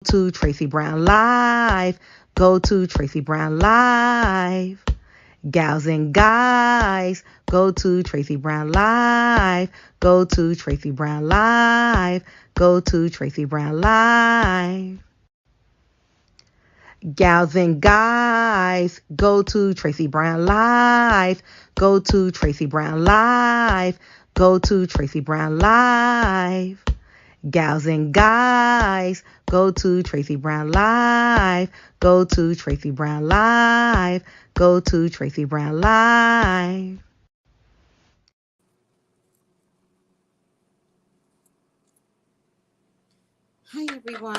to Tracey Brown Live. Go to Tracey Brown Live. Gals and guys, go to Tracey Brown Live. Go to Tracey Brown Live. Go to Tracey Brown Live. Gals and guys, go to Tracey Brown Live. Go to Tracey Brown Live. Go to Tracey Brown Live. Gals and guys, go to Tracey Brown Live. Go to Tracey Brown Live. Go to Tracey Brown Live. Hi everyone,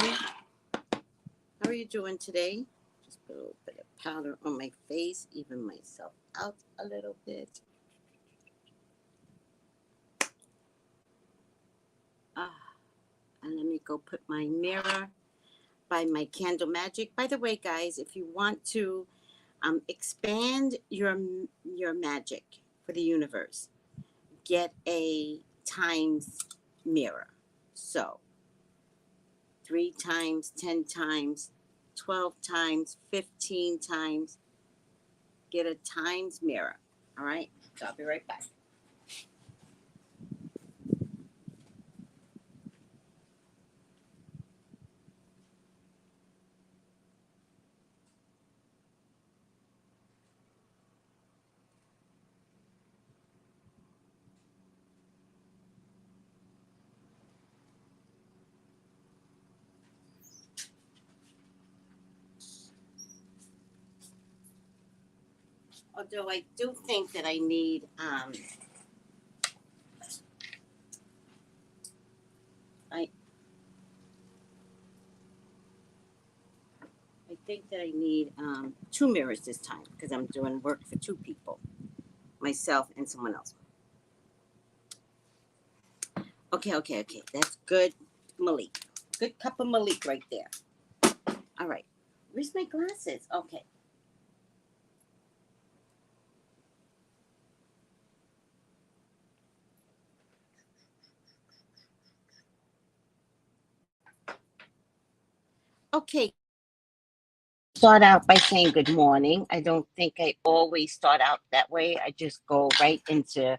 how are you doing today? Just put a little bit of powder on my face, even myself out a little bit. And let me go put my mirror by my candle magic. By the way, guys, if you want to expand your magic for the universe, get a times mirror. So 3 times, 10 times, 12 times, 15 times. Get a times mirror. All right. So I'll be right back. Although I do think that I need I think that I need 2 mirrors this time because I'm doing work for 2 people, myself and someone else. Okay. That's good, Malik. Good cup of Malik right there. All right. Where's my glasses? Okay. Okay. Start out by saying good morning. I don't think I always start out that way. I just go right into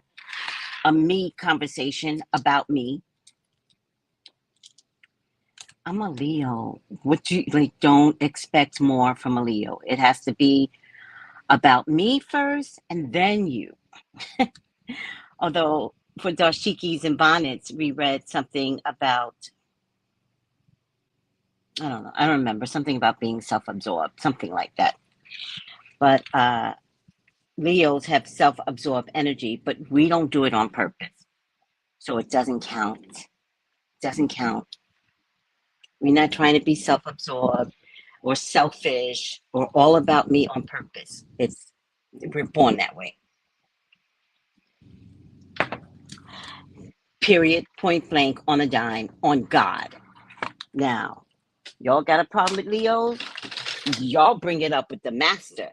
a me conversation about me. I'm a Leo. What you like? Don't expect more from a Leo. It has to be about me first and then you. Although for dashikis and bonnets, we read something about, I don't know, I don't remember, something about being self-absorbed, something like that. But Leos have self-absorbed energy, but we don't do it on purpose. So it doesn't count. Doesn't count. We're not trying to be self-absorbed or selfish or all about me on purpose. We're born that way. Period, point blank, on a dime, on God. Now, y'all got a problem with Leos? Y'all bring it up with the master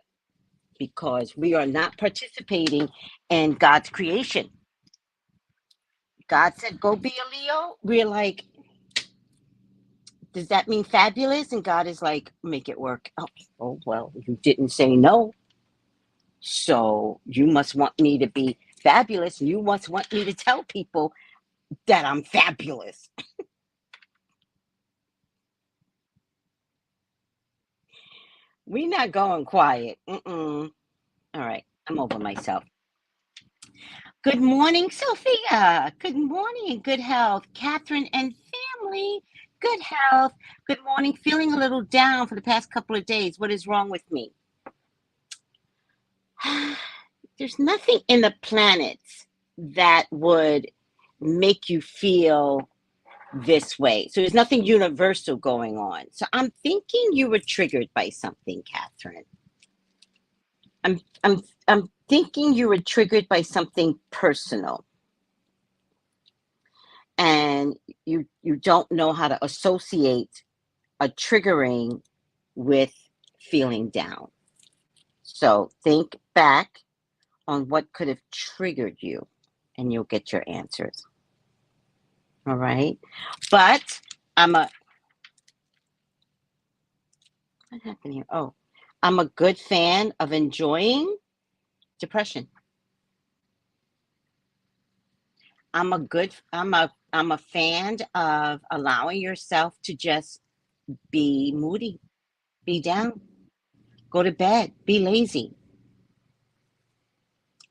because we are not participating in God's creation. God said, go be a Leo. We're like, does that mean fabulous? And God is like, make it work. Oh, well, you didn't say no. So you must want me to be fabulous. You must want me to tell people that I'm fabulous. We're not going quiet. All right, I'm over myself. Good morning, Sophia. Good morning and good health. Catherine and family, good health. Good morning. Feeling a little down for the past couple of days. What is wrong with me? There's nothing in the planets that would make you feel this way. So there's nothing universal going on. So I'm thinking you were triggered by something, Catherine. I'm thinking you were triggered by something personal. And you don't know how to associate a triggering with feeling down. So think back on what could have triggered you and you'll get your answers. All right. But What happened here? Oh, I'm a good fan of enjoying depression. I'm a fan of allowing yourself to just be moody, be down, go to bed, be lazy.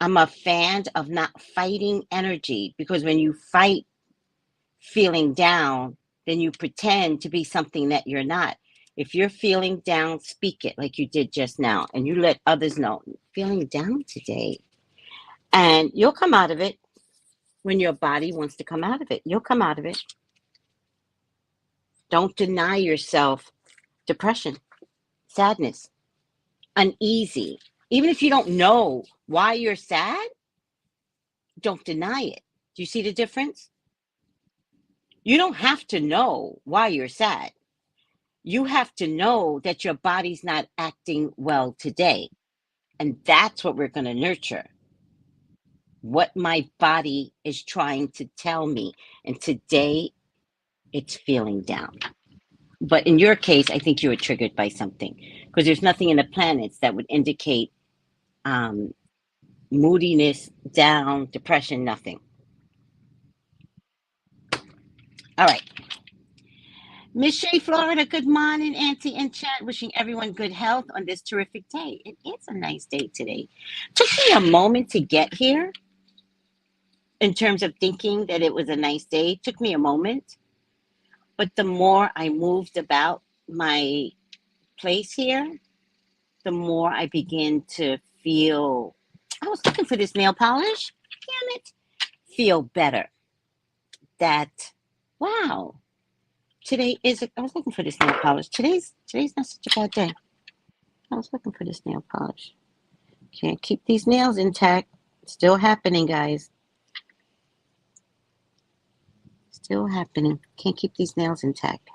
I'm a fan of not fighting energy, because when you fight feeling down, then you pretend to be something that you're not. If you're feeling down, speak it like you did just now, and you let others know, feeling down today. And you'll come out of it when your body wants to come out of it. You'll come out of it. Don't deny yourself depression, sadness, uneasy. Even if you don't know why you're sad, don't deny it. Do you see the difference? You don't have to know why you're sad. You have to know that your body's not acting well today. And that's what we're going to nurture. What my body is trying to tell me. And today it's feeling down. But in your case, I think you were triggered by something, because there's nothing in the planets that would indicate moodiness, down, depression, nothing. All right. Miss Shea, Florida, good morning, Auntie in chat. Wishing everyone good health on this terrific day. It is a nice day today. Took me a moment to get here in terms of thinking that it was a nice day. Took me a moment. But the more I moved about my place here, the more I begin to feel, I was looking for this nail polish. Damn it. Feel better. That, wow. Today is, I was looking for this nail polish. Today's not such a bad day. I was looking for this nail polish. Can't keep these nails intact. Still happening, guys. Still happening. Can't keep these nails intact.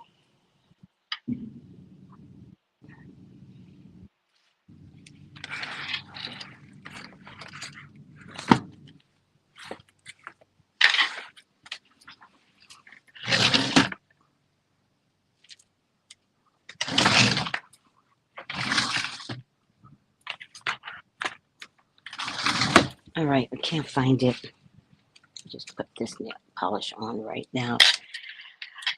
All right, I can't find it. Just put this nail polish on right now.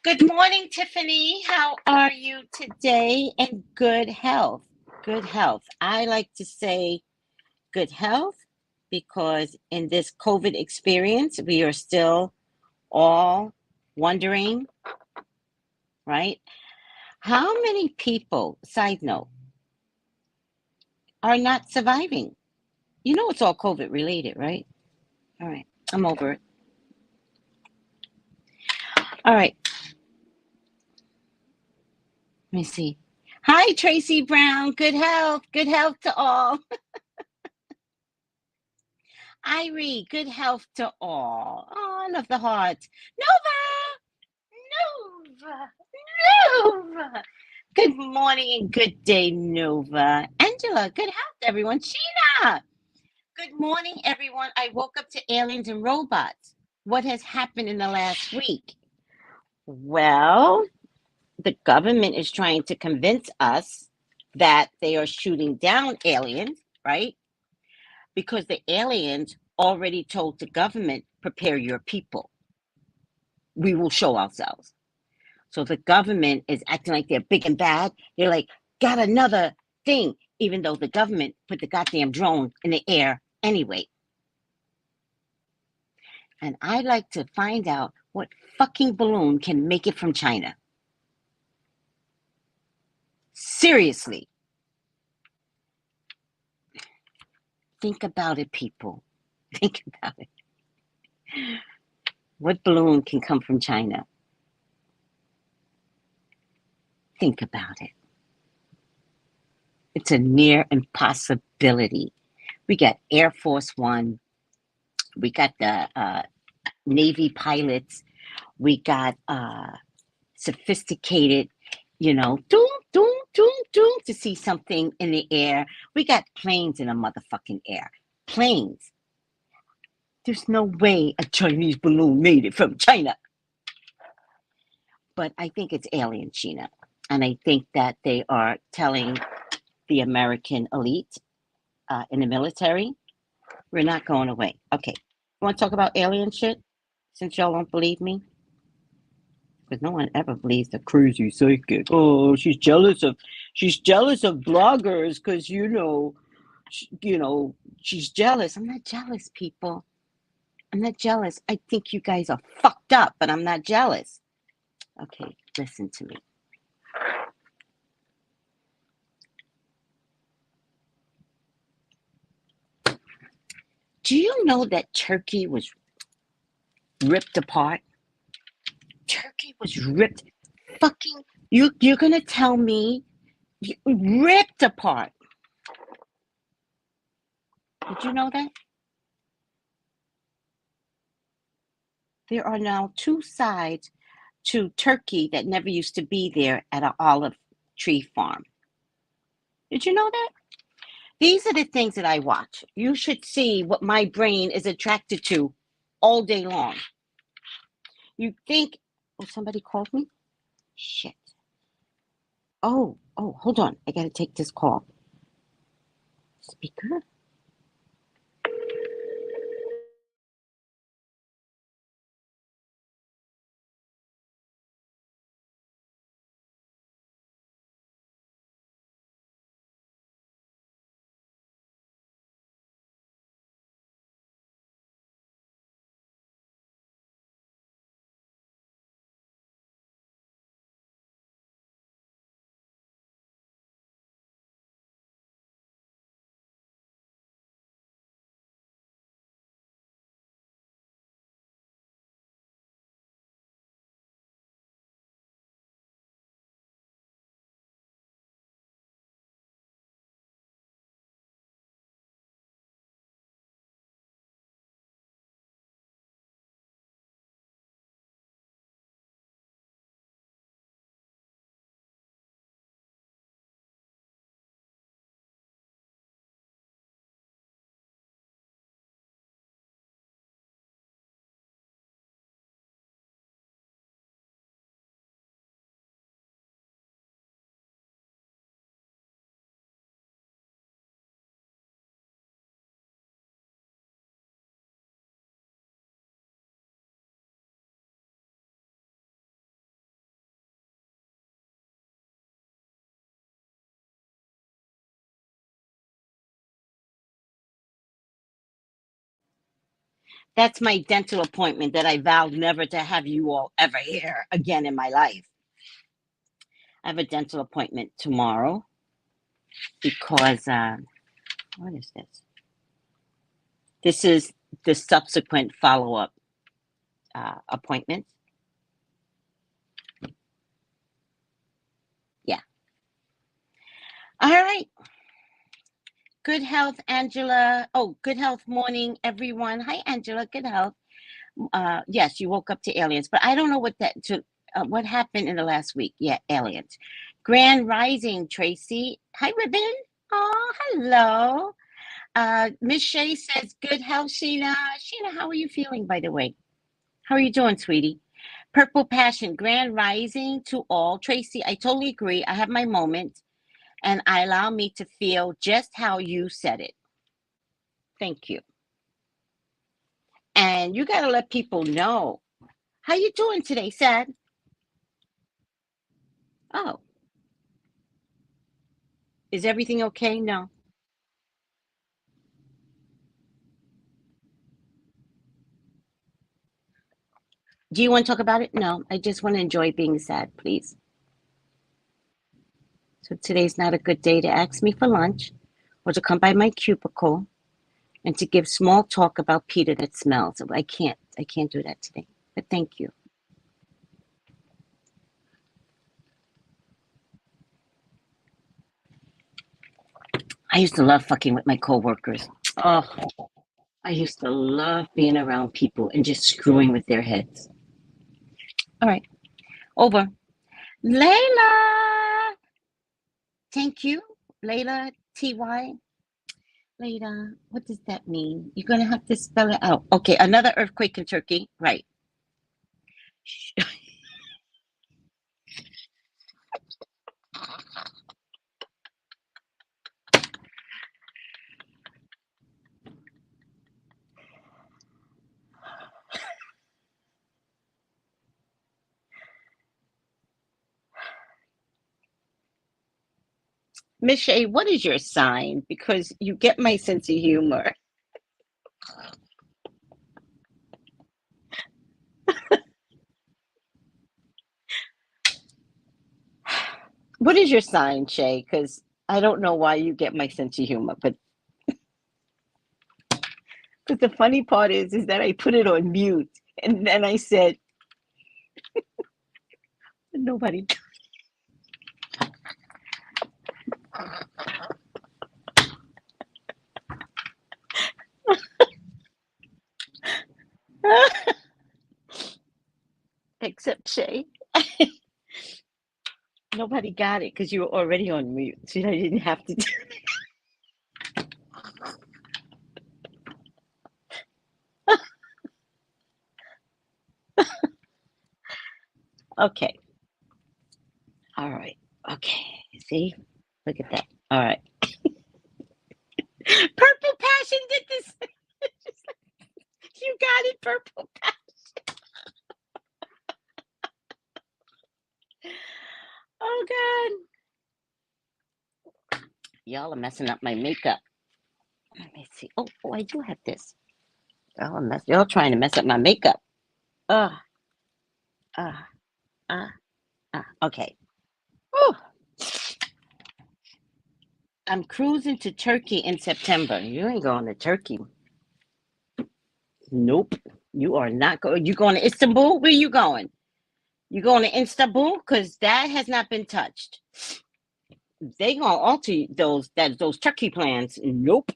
Good morning, Tiffany. How are you today? And good health. Good health. I like to say good health because in this COVID experience, we are still all wondering, right? How many people, side note, are not surviving? You know it's all COVID related, right? All right, I'm over it. All right, let me see. Hi, Tracey Brown. Good health. Good health to all. Irie, good health to all. Oh, I love the heart. Nova, Nova. Good morning and good day, Nova. Angela, good health, everyone. Sheena, good morning, everyone. I woke up to aliens and robots. What has happened in the last week? Well, the government is trying to convince us that they are shooting down aliens, right? Because the aliens already told the government, prepare your people. We will show ourselves. So the government is acting like they're big and bad. They're like, got another thing, even though the government put the goddamn drone in the air anyway. And I'd like to find out what fucking balloon can make it from China. Seriously. Think about it, people. Think about it. What balloon can come from China? Think about it. It's a near impossibility. We got Air Force One. We got the Navy pilots. We got sophisticated, doom, doom, doom, doom, to see something in the air. We got planes in the motherfucking air. Planes. There's no way a Chinese balloon made it from China. But I think it's alien, Sheena. And I think that they are telling the American elite in the military, we're not going away. Okay. You want to talk about alien shit? Since y'all don't believe me? Because no one ever believes the crazy psychic. Oh, she's jealous of bloggers because she's jealous. I'm not jealous, people. I'm not jealous. I think you guys are fucked up, but I'm not jealous. Okay, listen to me. Do you know that Turkey was ripped apart? Turkey was ripped. Fucking, you're gonna tell me ripped apart? Did you know that? There are now two sides to Turkey that never used to be there at an olive tree farm. Did you know that? These are the things that I watch. You should see what my brain is attracted to all day long. You think, oh, somebody called me? Shit. Oh, hold on. I got to take this call. Speaker? That's my dental appointment that I vowed never to have you all ever hear again in my life. I have a dental appointment tomorrow because, what is this? This is the subsequent follow-up appointment. Yeah. All right. Good health, Angela. Oh, good health morning, everyone. Hi, Angela. Good health. Yes, you woke up to aliens, but I don't know what happened in the last week. Yeah, aliens. Grand Rising, Tracy. Hi, Ribbon. Oh, hello. Miss Shay says, good health, Sheena. Sheena, how are you feeling, by the way? How are you doing, sweetie? Purple Passion, Grand Rising to all. Tracy, I totally agree. I have my moment, and I allow me to feel just how you said it. Thank you. And you got to let people know. How you doing today, Sad? Oh, is everything okay? No. Do you want to talk about it? No. I just want to enjoy being sad, please. So today's not a good day to ask me for lunch or to come by my cubicle and to give small talk about Peter that smells. I can't do that today. But thank you. I used to love fucking with my coworkers. Oh, I used to love being around people and just screwing with their heads. All right, over. Layla! Thank you. Layla, T-Y. Layla, what does that mean? You're going to have to spell it out. Okay, another earthquake in Turkey. Right. Miss Shay, what is your sign? Because you get my sense of humor. What is your sign, Shay? Because I don't know why you get my sense of humor, but the funny part is that I put it on mute, and then I said nobody. Except Shay. Nobody got it because you were already on mute, so I didn't have to. Okay. All right. Okay. See? Look at that. All right. Purple Passion did this. You got it, Purple Passion. Oh, God. Y'all are messing up my makeup. Let me see. Oh, I do have this. Y'all trying to mess up my makeup. Uh, uh, okay. Whew. I'm cruising to Turkey in September. You ain't going to Turkey. Nope. You are not going. You going to Istanbul? Where you going? You going to Istanbul? Because that has not been touched. They gonna alter those Turkey plans. Nope.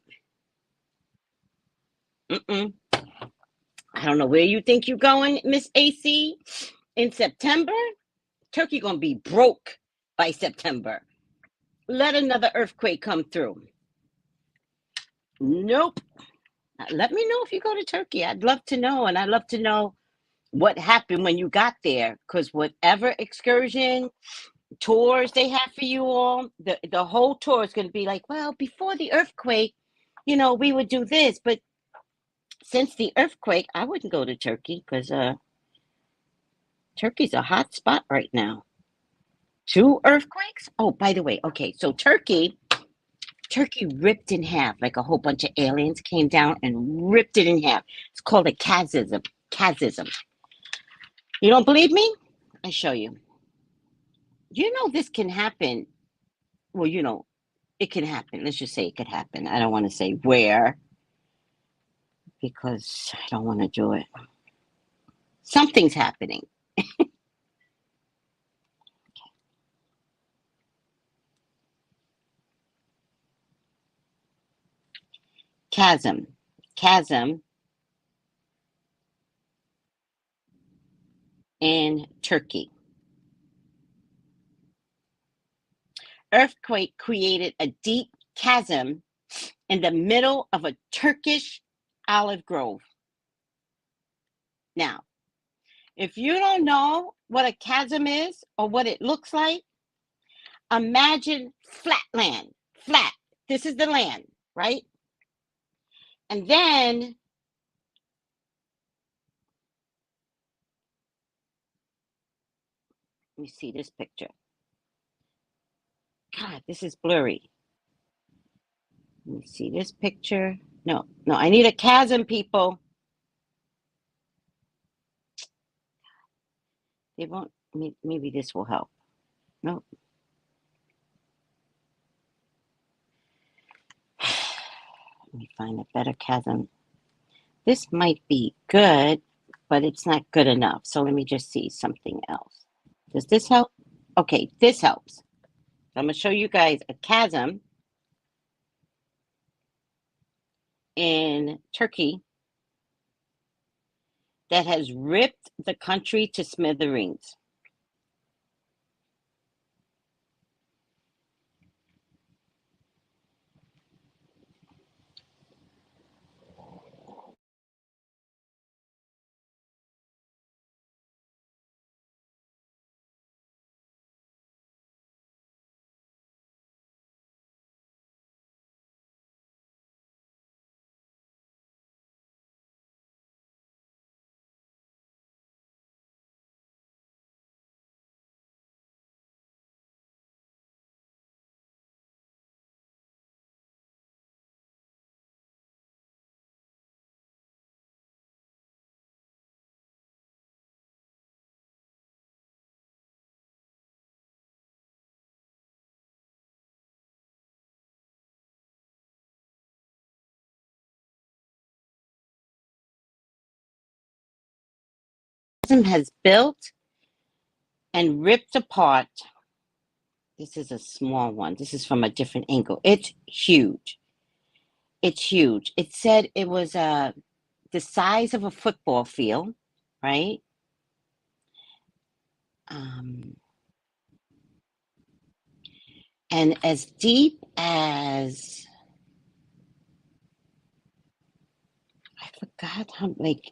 Mm-mm. I don't know where you think you're going, Miss AC. In September, Turkey gonna be broke by September. Let another earthquake come through. Nope. Let me know if you go to Turkey. I'd love to know, and I'd love to know what happened when you got there. Because whatever excursion tours they have for you all, the whole tour is going to be like, well, before the earthquake, we would do this, but since the earthquake, I wouldn't go to Turkey because Turkey's a hot spot right now. 2 earthquakes? Oh, by the way, okay, so Turkey ripped in half, like a whole bunch of aliens came down and ripped it in half. It's called a chasm. Chasm. You don't believe me? I show you. This can happen. Well, it can happen. Let's just say it could happen. I don't want to say where because I don't want to do it. Something's happening. Chasm in Turkey. Earthquake created a deep chasm in the middle of a Turkish olive grove. Now, if you don't know what a chasm is or what it looks like, imagine flat land. Flat. This is the land, right? And then let me see this picture. God, this is blurry. Let me see this picture. No, I need a chasm, people. They won't. Maybe this will help. No. Let me find a better chasm. This might be good, but it's not good enough. So let me just see something else. Does this help? Okay, this helps. I'm going to show you guys a chasm in Turkey that has ripped the country to smithereens. has built and ripped apart. This is a small one. This is from a different angle. It's huge. It's huge. It said it was the size of a football field, right? And as deep as, I forgot how, like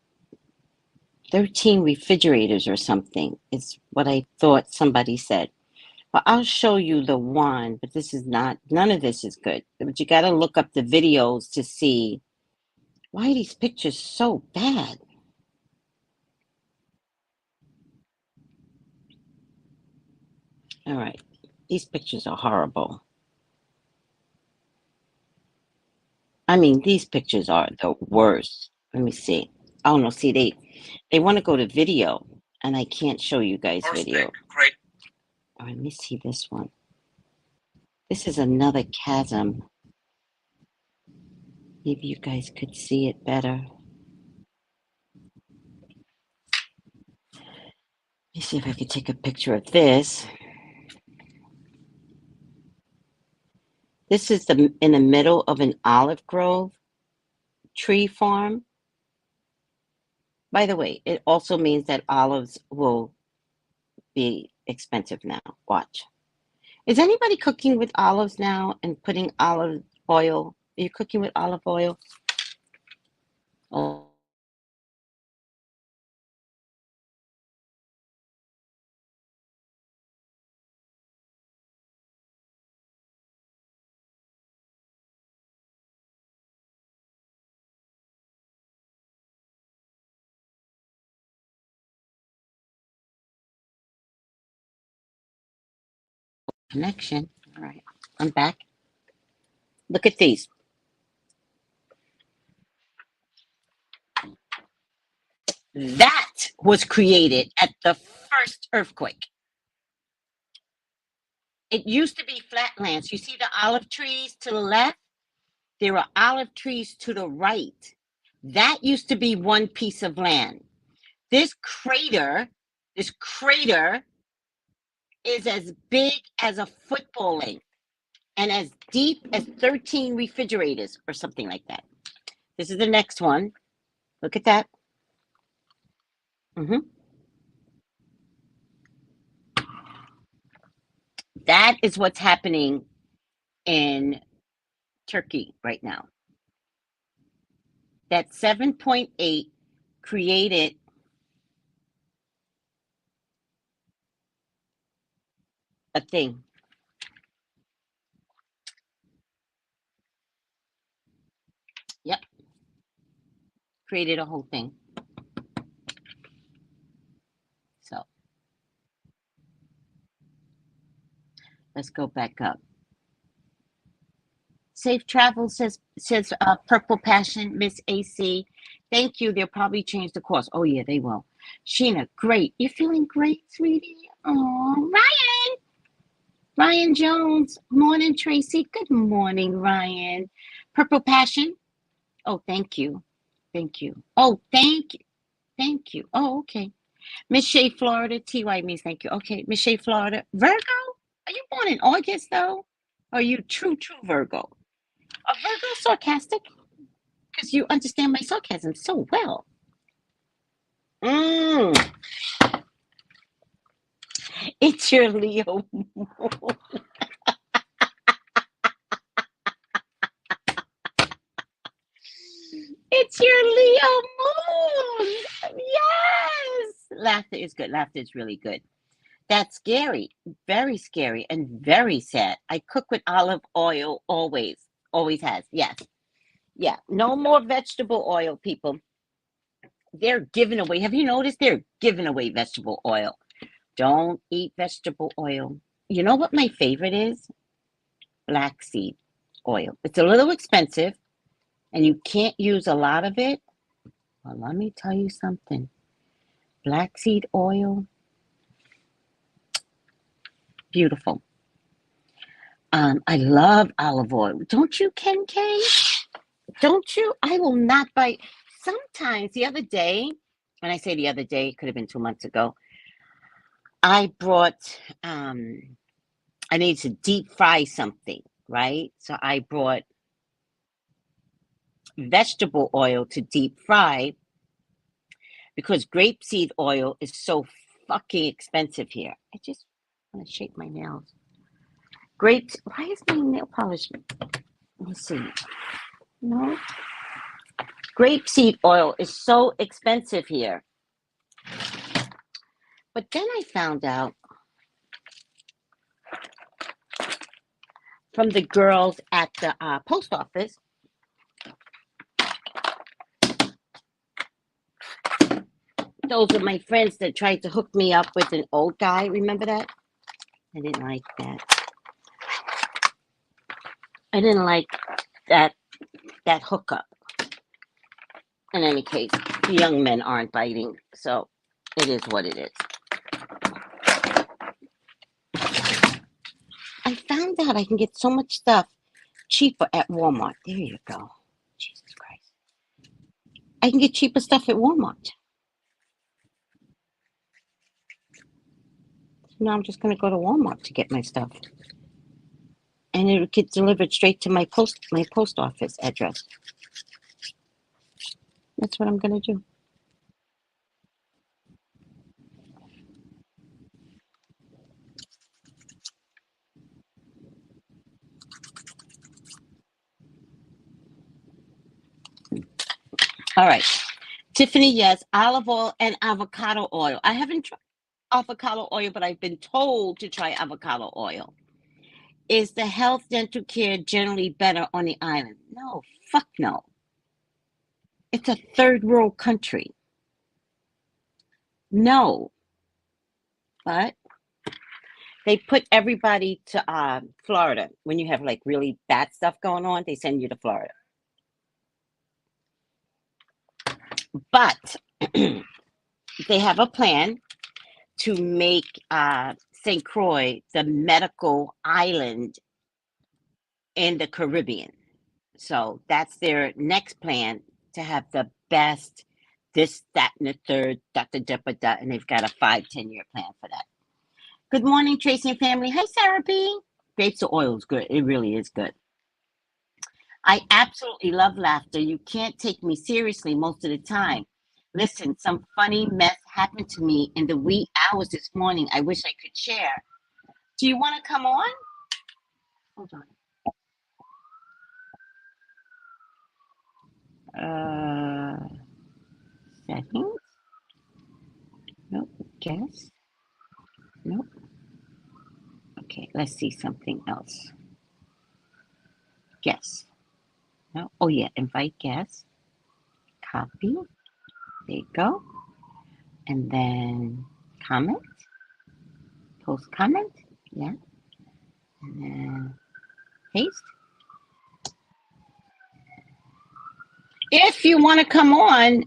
13 refrigerators or something is what I thought somebody said. Well, I'll show you the one, but this is not, none of this is good. But you got to look up the videos to see why are these pictures so bad. All right. These pictures are horrible. I mean, these pictures are the worst. Let me see. Oh, no, see, they want to go to video, and I can't show you guys video. Great. All right, let me see this one. This is another chasm. Maybe you guys could see it better. Let me see if I could take a picture of this. This is in the middle of an olive grove tree farm. By the way, it also means that olives will be expensive now. Watch. Is anybody cooking with olives now and putting olive oil? Are you cooking with olive oil? Oh. Connection. All right, I'm back. Look at these. That was created at the first earthquake. It used to be flatlands. You see the olive trees to the left? There are olive trees to the right. That used to be one piece of land. This crater is as big as a football length and as deep as 13 refrigerators or something like that. This is the next one. Look at that. That is what's happening in Turkey right now. That 7.8 created a thing. Yep. Created a whole thing. So let's go back up. Safe travel, says Purple Passion, Miss AC. Thank you. They'll probably change the course. Oh yeah, they will. Sheena, great. You're feeling great, sweetie. Oh, Ryan Jones. Morning, Tracy. Good morning, Ryan. Purple Passion. Oh, thank you. Thank you. Oh, thank you. Thank you. Oh, okay. Miss Shea, Florida. TY means thank you. Okay, Miss Shea, Florida. Virgo? Are you born in August, though? Or are you true Virgo? Are Virgo sarcastic? Because you understand my sarcasm so well. It's your Leo moon. It's your Leo moon. Yes. Laughter is good. Laughter is really good. That's scary. Very scary and very sad. I cook with olive oil always. Always has. Yes. Yeah. No more vegetable oil, people. They're giving away. Have you noticed they're giving away vegetable oil? Don't eat vegetable oil. You know what my favorite is? Black seed oil. It's a little expensive and you can't use a lot of it. Well, let me tell you something. Black seed oil, beautiful. I love olive oil. Don't you, Ken K? Don't you? I will not buy. Sometimes the other day, when I say the other day, it could have been 2 months ago. I brought, I needed to deep fry something, right? So I brought vegetable oil to deep fry because grapeseed oil is so fucking expensive here. I just want to shape my nails. Grapes, why is my nail polish? Let me see. No. Grapeseed oil is so expensive here. But then I found out from the girls at the post office, those are my friends that tried to hook me up with an old guy. Remember that? I didn't like that. I didn't like that hookup. In any case, the young men aren't biting, so it is what it is. I found out I can get so much stuff cheaper at Walmart. There you go. Jesus Christ. I can get cheaper stuff at Walmart. So now I'm just going to go to Walmart to get my stuff. And it'll get delivered straight to my post office address. That's what I'm going to do. All right. Tiffany, yes, olive oil and avocado oil. I haven't tried avocado oil, but I've been told to try avocado oil. Is the health dental care generally better on the island? No, fuck no. It's a third world country. No. But they put everybody to Florida. When you have like really bad stuff going on, they send you to Florida. But they have a plan to make St. Croix the medical island in the Caribbean. So that's their next plan, to have the best this, that, and the third, and they've got a 5-10 year plan for that. Good morning, Tracey and family. Hi, Sarah B. Grapes of oil is good. It really is good. I absolutely love laughter. You can't take me seriously most of the time. Listen, some funny mess happened to me in the wee hours this morning. I wish I could share. Do you want to come on? Hold on. Settings? Nope. Guess? Nope. Okay, let's see something else. Guess. No. Oh, yeah. Invite guest. Copy. There you go. And then comment. Post comment. Yeah. And then paste. If you want to come on,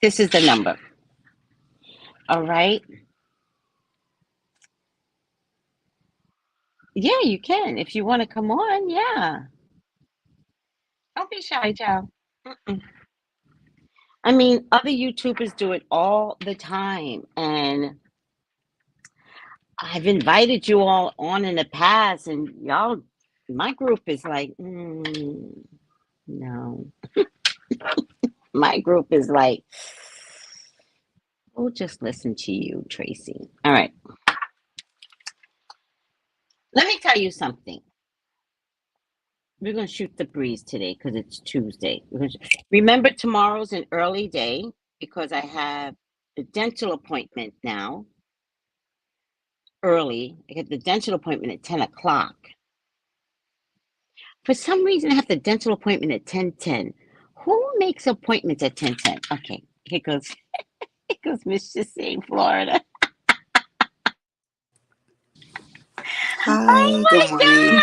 this is the number. All right. Yeah, you can. If you want to come on, yeah. Don't be shy, child. I mean, other YouTubers do it all the time. And I've invited you all on in the past, and y'all, my group is like, no. My group is like, we'll just listen to you, Tracey. All right. Let me tell you something. We're going to shoot the breeze today because it's Tuesday. Remember, tomorrow's an early day because I have a dental appointment now. Early. I get the dental appointment at 10 o'clock. For some reason, I have the dental appointment at 10:10. Who makes appointments at 10:10? Okay, here goes. Here goes Miss Shissing, Florida. Hi, Oh good morning. God.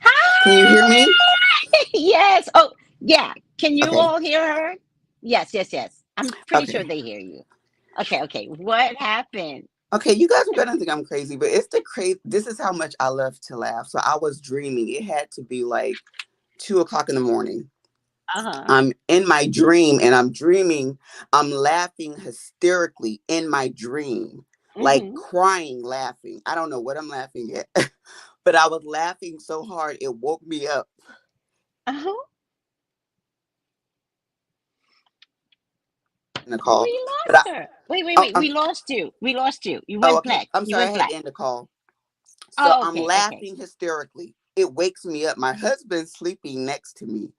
Hi. Can you hear me? Yes. Oh, yeah. Can you Okay. all hear her? Yes. I'm pretty Okay. sure they hear you. Okay. What happened? Okay, you guys are gonna think I'm crazy, but it's the crazy. This is how much I love to laugh. So I was dreaming. It had to be like 2 o'clock in the morning. Uh-huh. I'm in my dream and I'm dreaming. I'm laughing hysterically in my dream, like Mm-hmm. crying, laughing. I don't know what I'm laughing at, but I was laughing so hard it woke me up Uh-huh. in the call. We But lost her. Wait, wait, oh, wait. We lost you. We lost you. You oh, went okay. black. I'm You sorry, I went had black. to end the call. So Oh, I'm okay, okay. laughing hysterically. It wakes me up. My husband's sleeping next to me.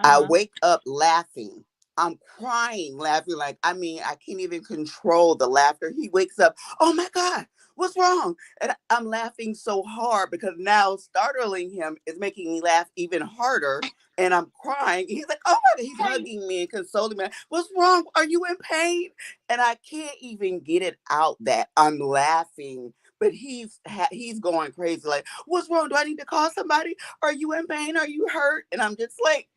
I Uh-huh. wake up laughing. I'm crying, laughing like I can't even control the laughter. He wakes up, oh my God, what's wrong? And I'm laughing so hard because now startling him is making me laugh even harder. And I'm crying. He's like, oh my God, he's Right. hugging me and consoling me. What's wrong? Are you in pain? And I can't even get it out that I'm laughing. But he's going crazy. Like, what's wrong? Do I need to call somebody? Are you in pain? Are you hurt? And I'm just like,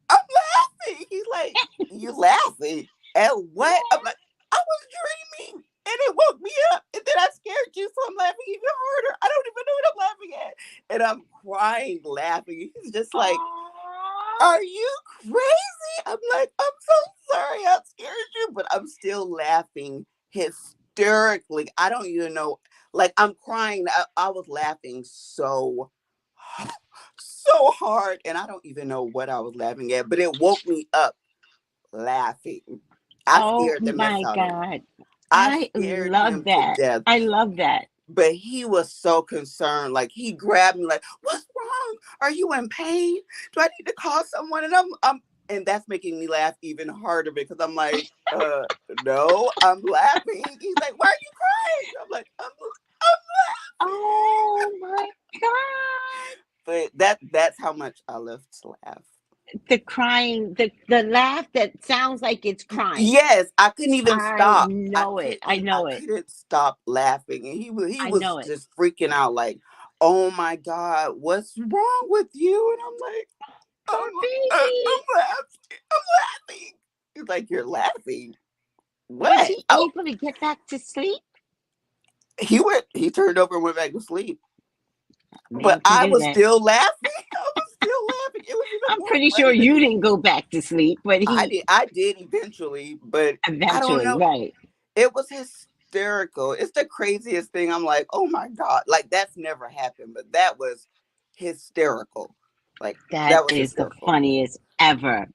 I'm laughing. He's like, you laughing at what? I'm like, I was dreaming and it woke me up and then I scared you, so I'm laughing even harder. I don't even know what I'm laughing at. And I'm crying, laughing. He's just like, Oh, are you crazy? I'm like, I'm so sorry I scared you, but I'm still laughing hysterically. I don't even know. Like, I'm crying. I was laughing so hard, and I don't even know what I was laughing at, but it woke me up laughing. I oh scared the mess my out of him. God. I I scared love him to that. death. I love that. But he was so concerned. Like he grabbed me, like, "What's wrong? Are you in pain? Do I need to call someone?" And and that's making me laugh even harder because I'm like, no, I'm laughing. He's like, "Why are you crying?" I'm like, I'm Oh laughing. my God. But that's how much I love to laugh. The crying, the laugh that sounds like it's crying. Yes, I couldn't even I stop. know it. I I know it. couldn't stop laughing, and he I was know it. just freaking out, like, "Oh my God, what's wrong with you?" And I'm like, Poor I'm baby. laughing, I'm laughing. He's like, "You're laughing? Was What?" he Oh, able to get back to sleep? he turned over and went back to sleep, but Man can I do was that. still laughing. I was still laughing. It was even I'm more pretty sure funny to you me. didn't go back to sleep, but he I did eventually, but I don't eventually, know. right. It was hysterical. It's the craziest thing. I'm like, oh my God. Like that's never happened, but that was hysterical. Like That that was is the hysterical. funniest ever.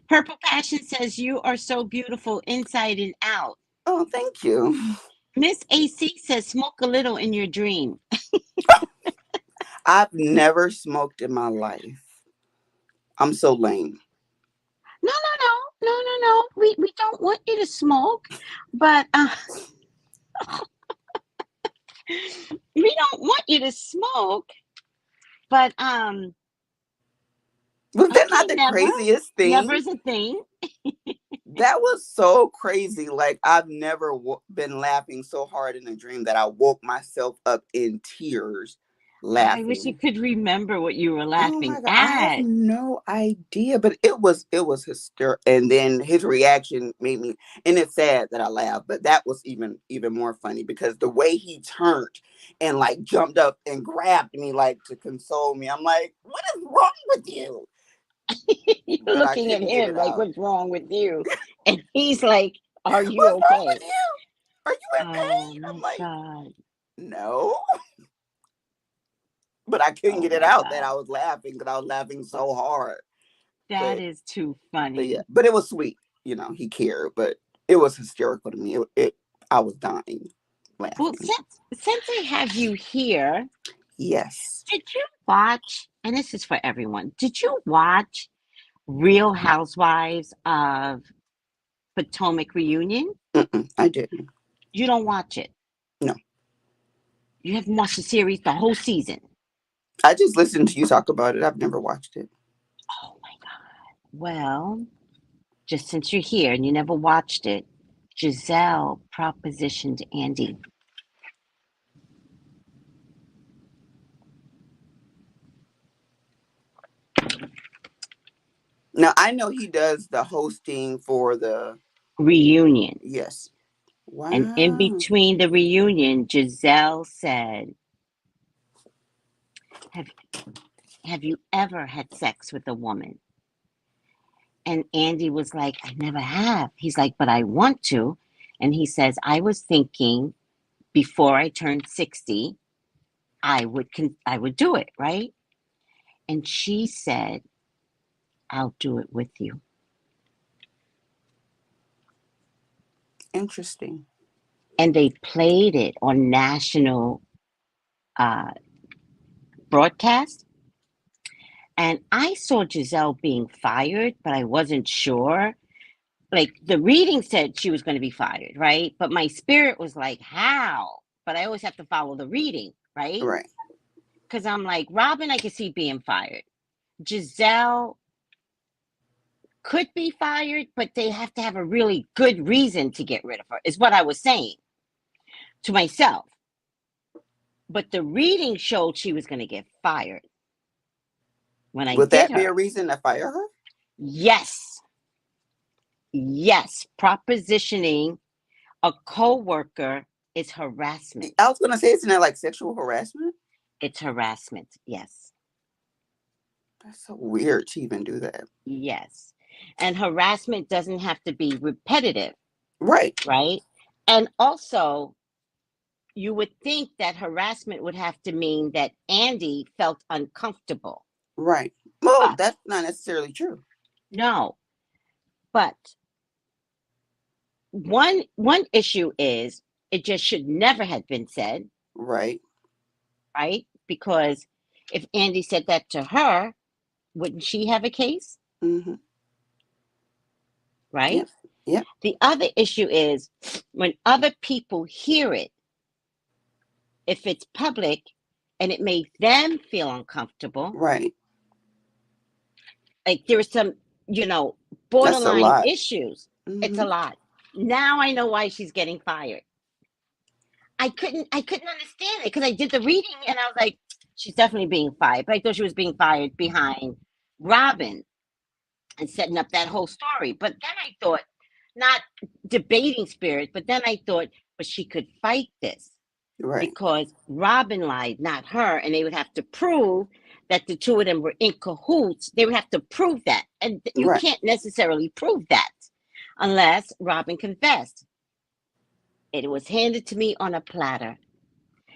Purple Passion says you are so beautiful inside and out. Oh, thank you. Miss AC says smoke a little in your dream. I've never smoked in my life. I'm so lame. No, no, no, no, no, no. We don't want you to smoke, but we don't want you to smoke. But Was that okay, not the never, craziest never thing? is a thing. That was so crazy. Like I've never been laughing so hard in a dream that I woke myself up in tears I wish you laughing. could remember what you were Oh laughing my God, I have at. no idea, but it was hysterical. And then his reaction made me, and it's sad that I laughed, but that was even more funny because the way he turned and like jumped up and grabbed me like to console me. I'm like, what is wrong with you? You're But I looking at couldn't get him it like, out. what's wrong with you? And he's like, are you What's wrong okay? with you? Are you in Oh pain? I'm my like, God. no. But I couldn't Oh get it my out that God. I was laughing because I was laughing so hard. That But is too but yeah, funny. but it was sweet. He cared, but it was hysterical to me. I was dying Well, laughing. since I have you here, Yes. did you watch, and this is for everyone, did you watch Real Housewives of Potomac Reunion? I didn't. You don't watch it. No. You haven't watched the series, the whole season. I just listened to you talk about it. I've never watched it. Oh my God. Well, just since you're here and you never watched it, Giselle propositioned Andy. Now I know he does the hosting for the Reunion. yes. And in Wow. between the reunion, Giselle said, have have you ever had sex with a woman? And Andy was like, I never have. He's like, but I want to. And he says, I was thinking before I turned 60, I would do it, right? And she said, I'll do it with you. Interesting. And they played it on national broadcast. And I saw Giselle being fired, but I wasn't sure. Like, the reading said she was going to be fired, right? But my spirit was like, how? But I always have to follow the reading, right? Right. Because I'm like, Robin, I can see being fired. Giselle could be fired, but they have to have a really good reason to get rid of her, is what I was saying to myself. But the reading showed she was going to get fired. When I Would did that be her, a reason to fire her? yes. Yes. Propositioning a co-worker is harassment. I was going to say, isn't that like sexual harassment? It's harassment. Yes. That's so weird to even do that. Yes. And harassment doesn't have to be repetitive. Right. Right. And also, you would think that harassment would have to mean that Andy felt uncomfortable. Right. Well, But that's not necessarily true. no. But one issue is it just should never have been said. Right. Right? Because if Andy said that to her, wouldn't she have a case? Mm-hmm. Right? Yep. Yep. The other issue is when other people hear it, if it's public and it made them feel uncomfortable. Right. Like there was some, borderline issues. Mm-hmm. It's a lot. Now I know why she's getting fired. I couldn't understand it because I did the reading and I was like, she's definitely being fired. But I thought she was being fired behind Robin and setting up that whole story. But then I thought, not debating spirit, but then I thought, but she could fight this. Right. Because Robin lied, not her, and they would have to prove that the two of them were in cahoots. They would have to prove that. And you can't necessarily prove that unless Robin confessed. It was handed to me on a platter.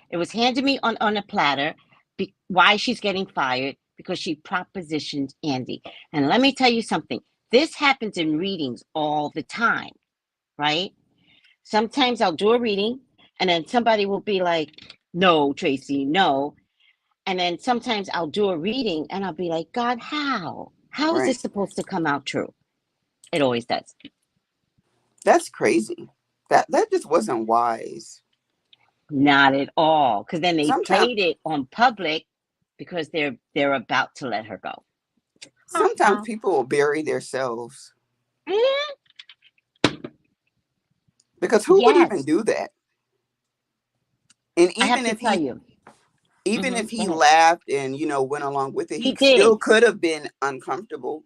It was handed me on a platter. Why she's getting fired? Because she propositioned Andy. And let me tell you something. This happens in readings all the time, right? Sometimes I'll do a reading and then somebody will be like, no, Tracey, no. And then sometimes I'll do a reading and I'll be like, God, how? How is this supposed to come out true? It always does. That's crazy. That just wasn't wise. Not at all. Because then they played it on public because they're about to let her go. Sometimes people will bury themselves. Because who would even do that? And even if he laughed and went along with it, he still could have been uncomfortable.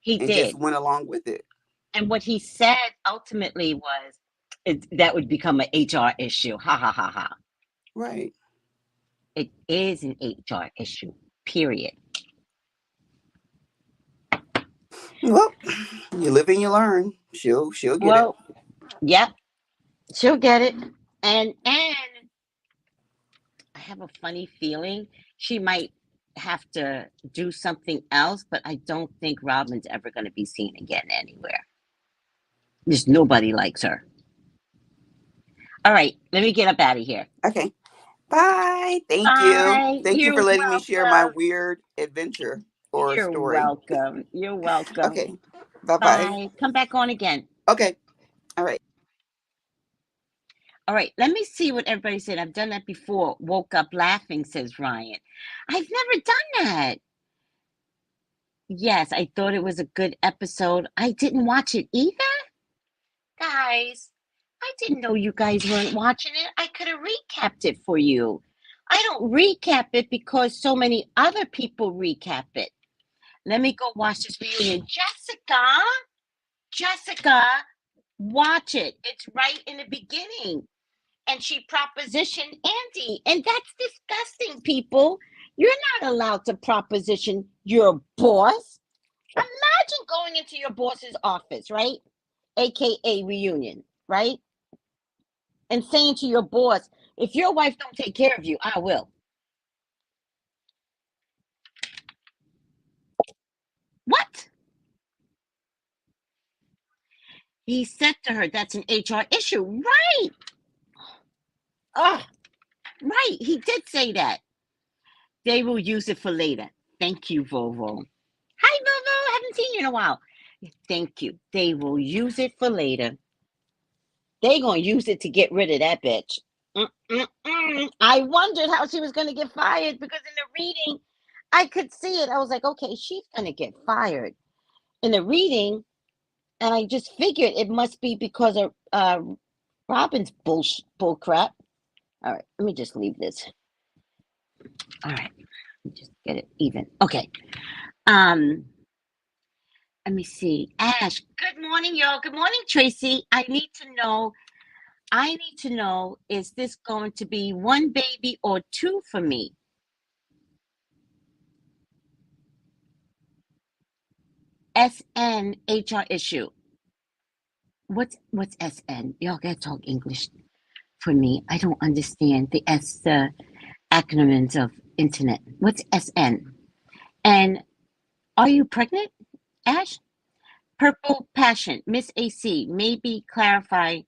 Just went along with it. And what he said ultimately was that would become an HR issue. Ha ha ha ha. Right. It is an HR issue. Period. Well, you live and you learn. She'll get it. Yep. She'll get it. And I have a funny feeling she might have to do something else, but I don't think Robin's ever going to be seen again anywhere. Just nobody likes her. All right, let me get up out of here. Okay. Bye. Thank you. Thank you for letting me share my weird adventure or story. You're welcome. Okay. Bye-bye. Come back on again. Okay. All right. All right, let me see what everybody said. I've done that before. Woke up laughing, says Ryan. I've never done that. Yes, I thought it was a good episode. I didn't watch it either. Guys, I didn't know you guys weren't watching it. I could have recapped it for you. I don't recap it because so many other people recap it. Let me go watch this reunion. Jessica, watch it. It's right in the beginning. And she propositioned Andy. And that's disgusting, people. You're not allowed to proposition your boss. Imagine going into your boss's office, right? AKA reunion, right? And saying to your boss, if your wife don't take care of you, I will. What? He said to her, that's an HR issue. Right. Oh, right. He did say that. They will use it for later. Thank you, Volvo. Hi, Volvo. Haven't seen you in a while. Thank you. They will use it for later. They gonna use it to get rid of that bitch. I wondered how she was gonna get fired because in the reading, I could see it. I was like, okay, she's gonna get fired in the reading, and I just figured it must be because of Robin's bull crap. All right, let me just leave this. All right, let me just get it even. Okay. Let me see. Ash, good morning, y'all. Good morning, Tracy. I need to know, is this going to be one baby or two for me? SN HR issue. What's SN? Y'all gotta talk English for me. I don't understand the acronyms of internet. What's SN? And are you pregnant, Ash? Purple passion, Miss AC. Maybe clarify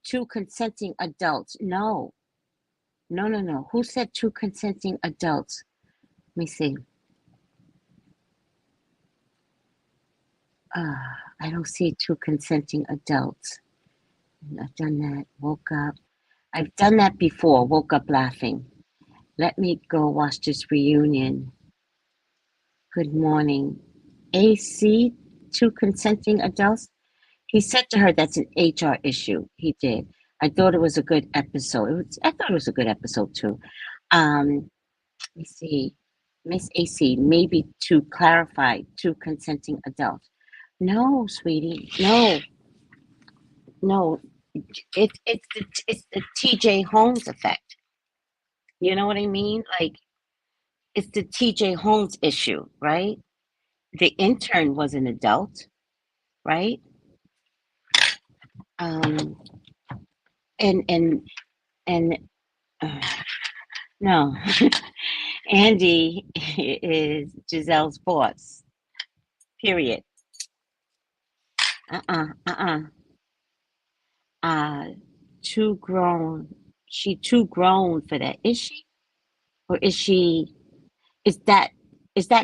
two consenting adults. No. Who said two consenting adults? Let me see. I don't see two consenting adults. I've done that. Woke up. I've done that before. Woke up laughing. Let me go watch this reunion. Good morning. AC, two consenting adults? He said to her that's an HR issue. He did. I thought it was a good episode. I thought it was a good episode too. Let me see. Miss AC, maybe to clarify, two consenting adults. No, sweetie. No. It's the TJ Holmes effect. You know what I mean? Like, it's the TJ Holmes issue, right? The intern was an adult, right? And no, Andy is Giselle's boss. Period. Too grown. She too grown for that. Is she? Or is she? Is that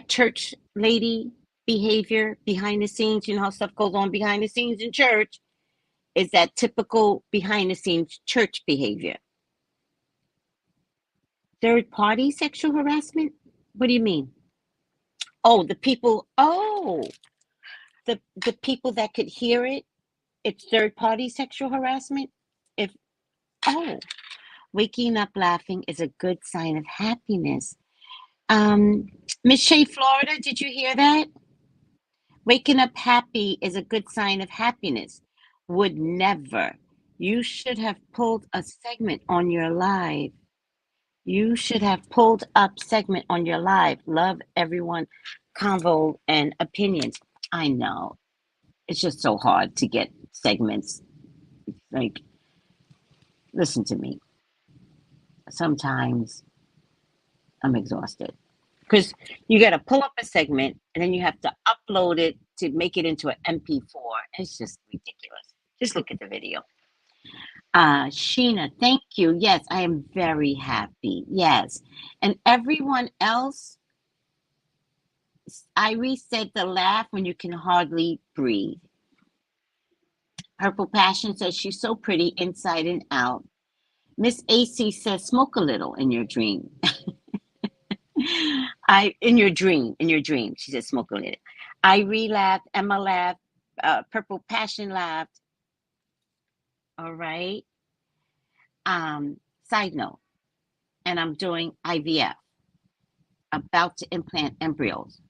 church lady behavior behind the scenes? You know how stuff goes on behind the scenes in church. Is that typical behind the scenes church behavior? Third party sexual harassment? What do you mean? Oh, the people. Oh, the people that could hear it. It's third party sexual harassment. If waking up laughing is a good sign of happiness. Miss Shea, Florida, did you hear that? Waking up happy is a good sign of happiness. Would never. You should have pulled a segment on your live. You should have pulled up segment on your live. Love everyone, convo and opinions. I know. It's just so hard to get segments. Like, listen to me. Sometimes I'm exhausted because you got to pull up a segment and then you have to upload it to make it into an MP4. It's just ridiculous. Just look at the video. Sheena, thank you. Yes, I am very happy. Yes. And everyone else, Irie said the laugh when you can hardly breathe. Purple Passion says she's so pretty inside and out. Miss AC says smoke a little in your dream. In your dream. She said smoke a little. Irie laughed, Emma laughed, Purple Passion laughed. All right. Side note, and I'm doing IVF, about to implant embryos.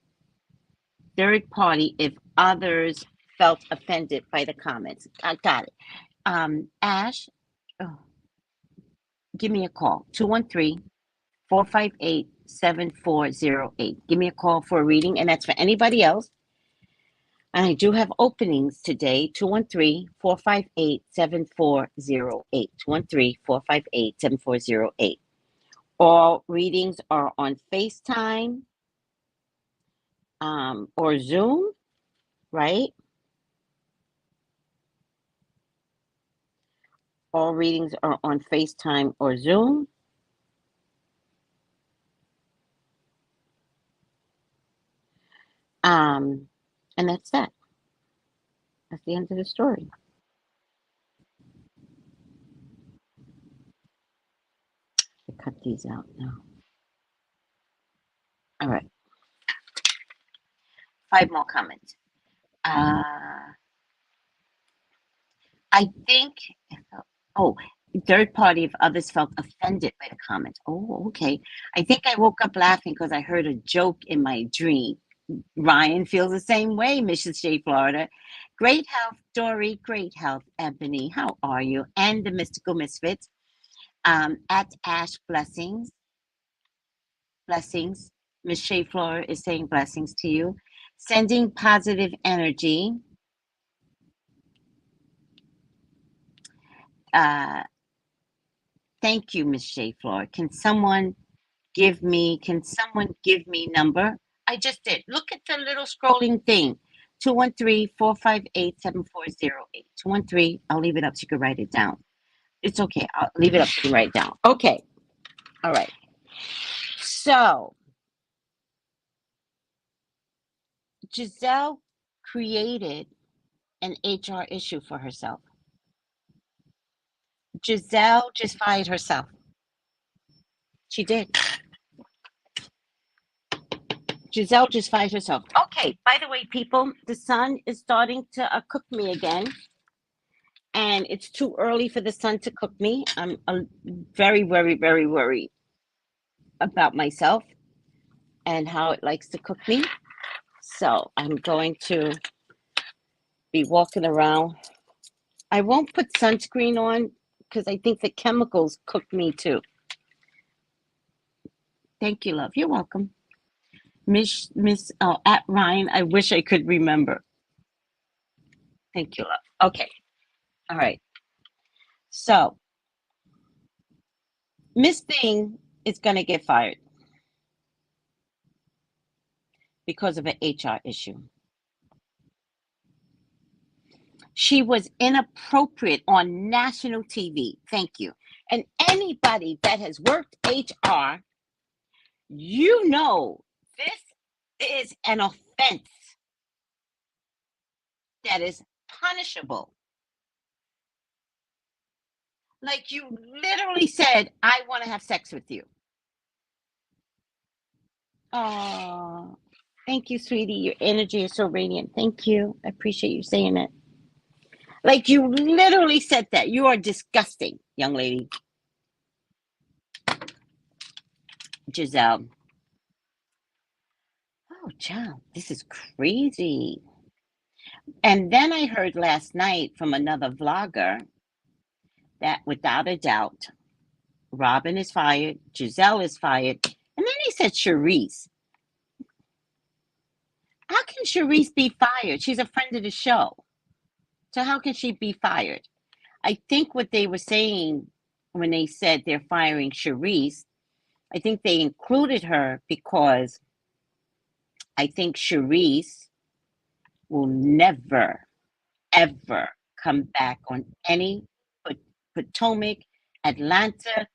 Third party if others felt offended by the comments. I got it. Ash, give me a call. 213 458-7408. Give me a call for a reading, and that's for anybody else. And I do have openings today, 213-458-7408. 213-458-7408. All readings are on FaceTime or Zoom, right? All readings are on FaceTime or Zoom. And that's that. That's the end of the story. I cut these out now. All right. 5 more comments. I think, third party if others felt offended by the comment. Oh, okay. I think I woke up laughing because I heard a joke in my dream. Ryan feels the same way, Mrs. J. Florida. Great health, Dory. Great health, Ebony. How are you? And the Mystical Misfits. At Ash Blessings. Blessings. Miss J. Florida is saying blessings to you. Sending positive energy. Thank you, Miss J. Florida. Can someone give me number? I just did. Look at the little scrolling thing. 213-458-7408. 213. I'll leave it up so you can write it down. It's okay. I'll leave it up so you can write it down. Okay. All right. So, Giselle created an HR issue for herself. Giselle just fired herself. She did. Giselle just fired herself. Okay, by the way, people, the sun is starting to cook me again. And it's too early for the sun to cook me. I'm very, very, very worried about myself and how it likes to cook me. So I'm going to be walking around. I won't put sunscreen on because I think the chemicals cook me too. Thank you, love. You're welcome. At Ryan, I wish I could remember. Thank you, love. Okay. All right. So, Miss Thing is going to get fired because of an HR issue. She was inappropriate on national TV. Thank you. And anybody that has worked HR, you know this is an offense that is punishable. Like you literally said, I want to have sex with you. Oh, thank you, sweetie. Your energy is so radiant. Thank you. I appreciate you saying that. Like you literally said that. You are disgusting, young lady. Giselle. Oh, child, this is crazy. And then I heard last night from another vlogger that without a doubt, Robin is fired, Giselle is fired, and then he said Charisse. How can Charisse be fired? She's a friend of the show. So how can she be fired? I think what they were saying when they said they're firing Charisse, I think they included her because I think Charisse will never, ever come back on any Potomac, Atlanta.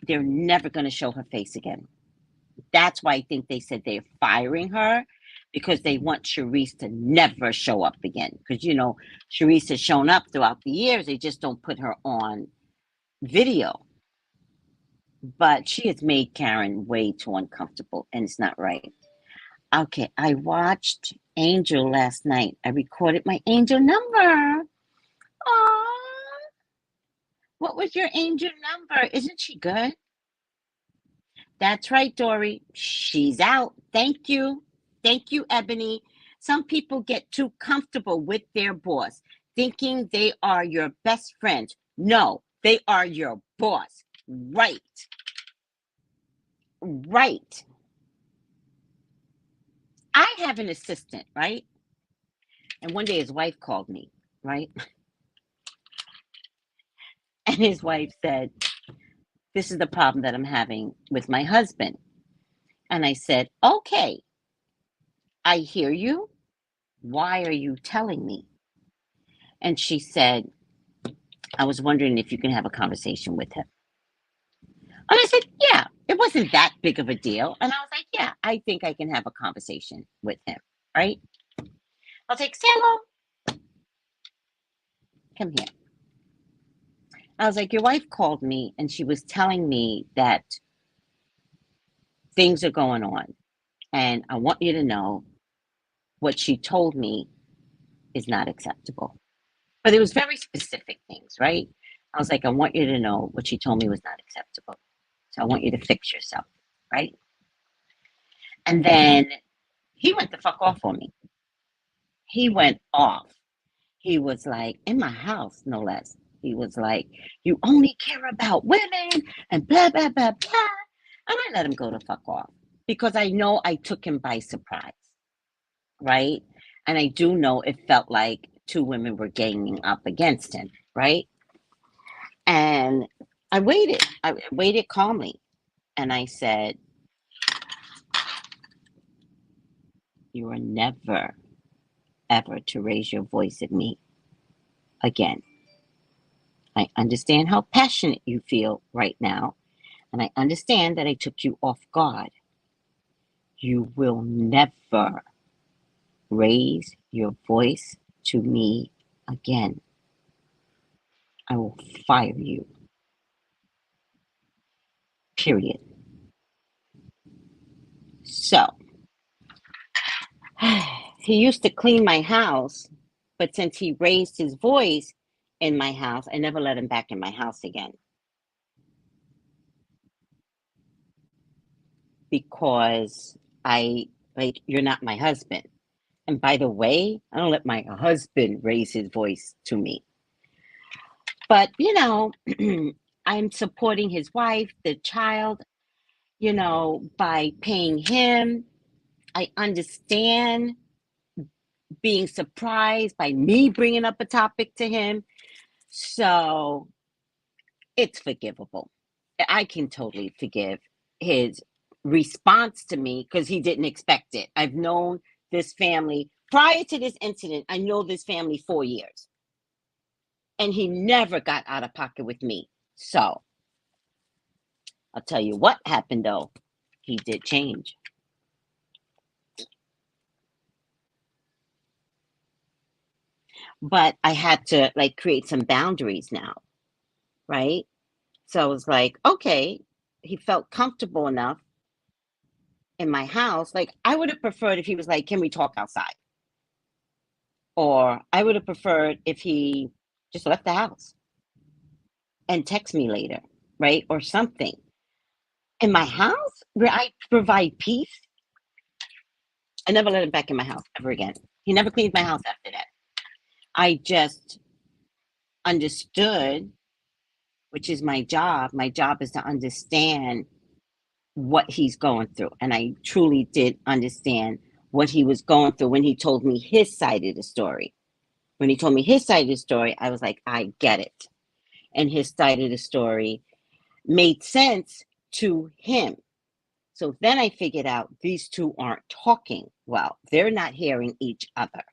They're never going to show her face again. That's why I think they said they're firing her, because they want Charisse to never show up again. Because, you know, Charisse has shown up throughout the years. They just don't put her on video. But she has made Karen way too uncomfortable, and it's not right. Okay, I watched Angel last night. I recorded my Angel number. Aww. What was your Angel number? Isn't she good? That's right, Dory. She's out. Thank you. Thank you, Ebony. Some people get too comfortable with their boss, thinking they are your best friends. No, they are your boss. Right. Right. I have an assistant, right? And one day his wife called me, right? And his wife said, this is the problem that I'm having with my husband. And I said, okay, I hear you. Why are you telling me? And she said, I was wondering if you can have a conversation with him. And I said, yeah, it wasn't that big of a deal. And I was like, yeah, I think I can have a conversation with him, right? I was like, Samuel, come here. I was like, your wife called me and she was telling me that things are going on. And I want you to know what she told me is not acceptable. But it was very specific things, right? I was like, I want you to know what she told me was not acceptable. So I want you to fix yourself, right? And then he went the fuck off on me. He went off. He was like, in my house, no less. He was like, you only care about women and blah, blah, blah, blah. And I let him go the fuck off because I know I took him by surprise, right? And I do know it felt like two women were ganging up against him, right? And I waited calmly. And I said, you are never, ever to raise your voice at me again. I understand how passionate you feel right now. And I understand that I took you off guard. You will never raise your voice to me again. I will fire you. Period. So, he used to clean my house, but since he raised his voice in my house, I never let him back in my house again. Because you're not my husband. And by the way, I don't let my husband raise his voice to me. But, you know, I'm supporting his wife, the child, you know, by paying him. I understand being surprised by me bringing up a topic to him. So it's forgivable. I can totally forgive his response to me because he didn't expect it. I've known this family prior to this incident. I know this family 4 years. And he never got out of pocket with me. So I'll tell you what happened though. He did change. But I had to like create some boundaries now, right? So I was like, okay, he felt comfortable enough in my house. Like I would have preferred if he was like, can we talk outside? Or I would have preferred if he just left the house and text me later, right? Or something. In my house where I provide peace, I never let him back in my house ever again. He never cleaned my house after that. I just understood, which is my job. My job is to understand what he's going through. And I truly did understand what he was going through when he told me his side of the story. When he told me his side of the story, I was like, I get it. And his side of the story made sense to him. So then I figured out these two aren't talking well. They're not hearing each other.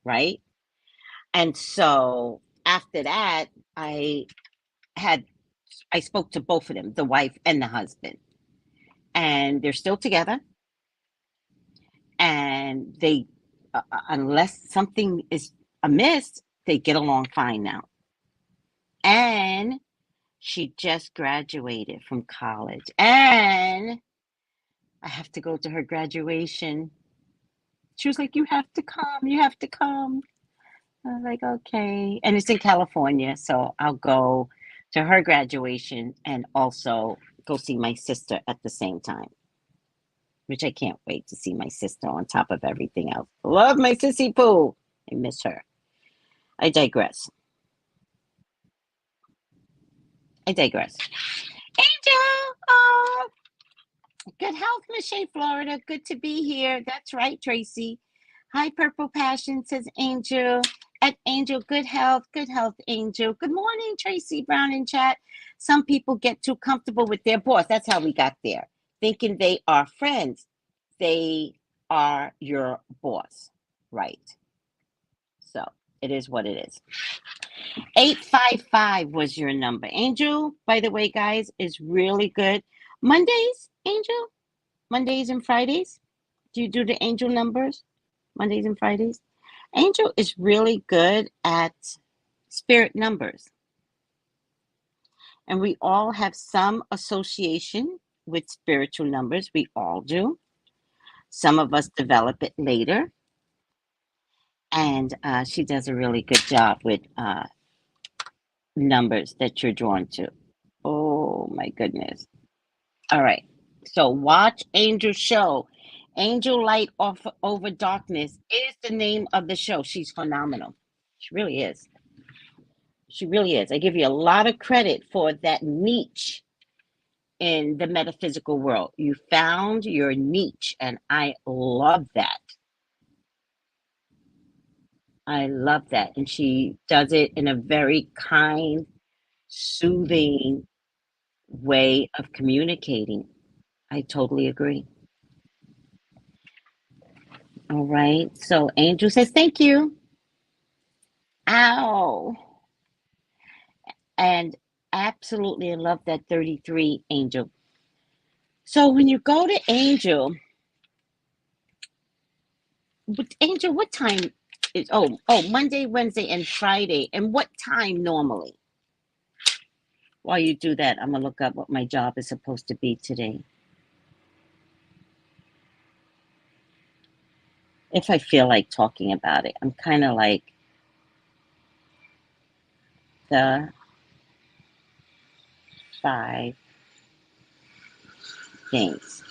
Right? And so after that, I spoke to both of them, the wife and the husband. And they're still together. And they, unless something is amiss, they get along fine now. And she just graduated from college. And I have to go to her graduation. She was like, you have to come. You have to come. I was like, okay. And it's in California. So I'll go to her graduation and also go see my sister at the same time. Which I can't wait to see my sister on top of everything else. Love my sissy poo. I miss her. I digress. Angel. Oh, good health, Michelle, Florida. Good to be here. That's right, Tracy. Hi, Purple Passion, says Angel. At Angel, good health, Angel. Good morning, Tracey Brown in chat. Some people get too comfortable with their boss. That's how we got there, thinking they are friends. They are your boss, right? So it is what it is. 855 was your number. Angel, by the way, guys, is really good. Mondays, Angel? Mondays and Fridays? Do you do the Angel numbers? Mondays and Fridays? Angel is really good at spirit numbers. And we all have some association with spiritual numbers. We all do. Some of us develop it later. And she does a really good job with numbers that you're drawn to. Oh, my goodness. All right. So watch Angel Show. Angel Light Off Over Darkness is the name of the show. She's phenomenal. She really is. She really is. I give you a lot of credit for that niche in the metaphysical world. You found your niche, and I love that. I love that. And she does it in a very kind, soothing way of communicating. I totally agree. All right. So Angel says, thank you. Ow. And absolutely, I love that 33, Angel. So when you go to Angel, what time is, Monday, Wednesday, and Friday. And what time normally? While you do that, I'm going to look up what my job is supposed to be today. If I feel like talking about it, I'm kind of like the 5 things.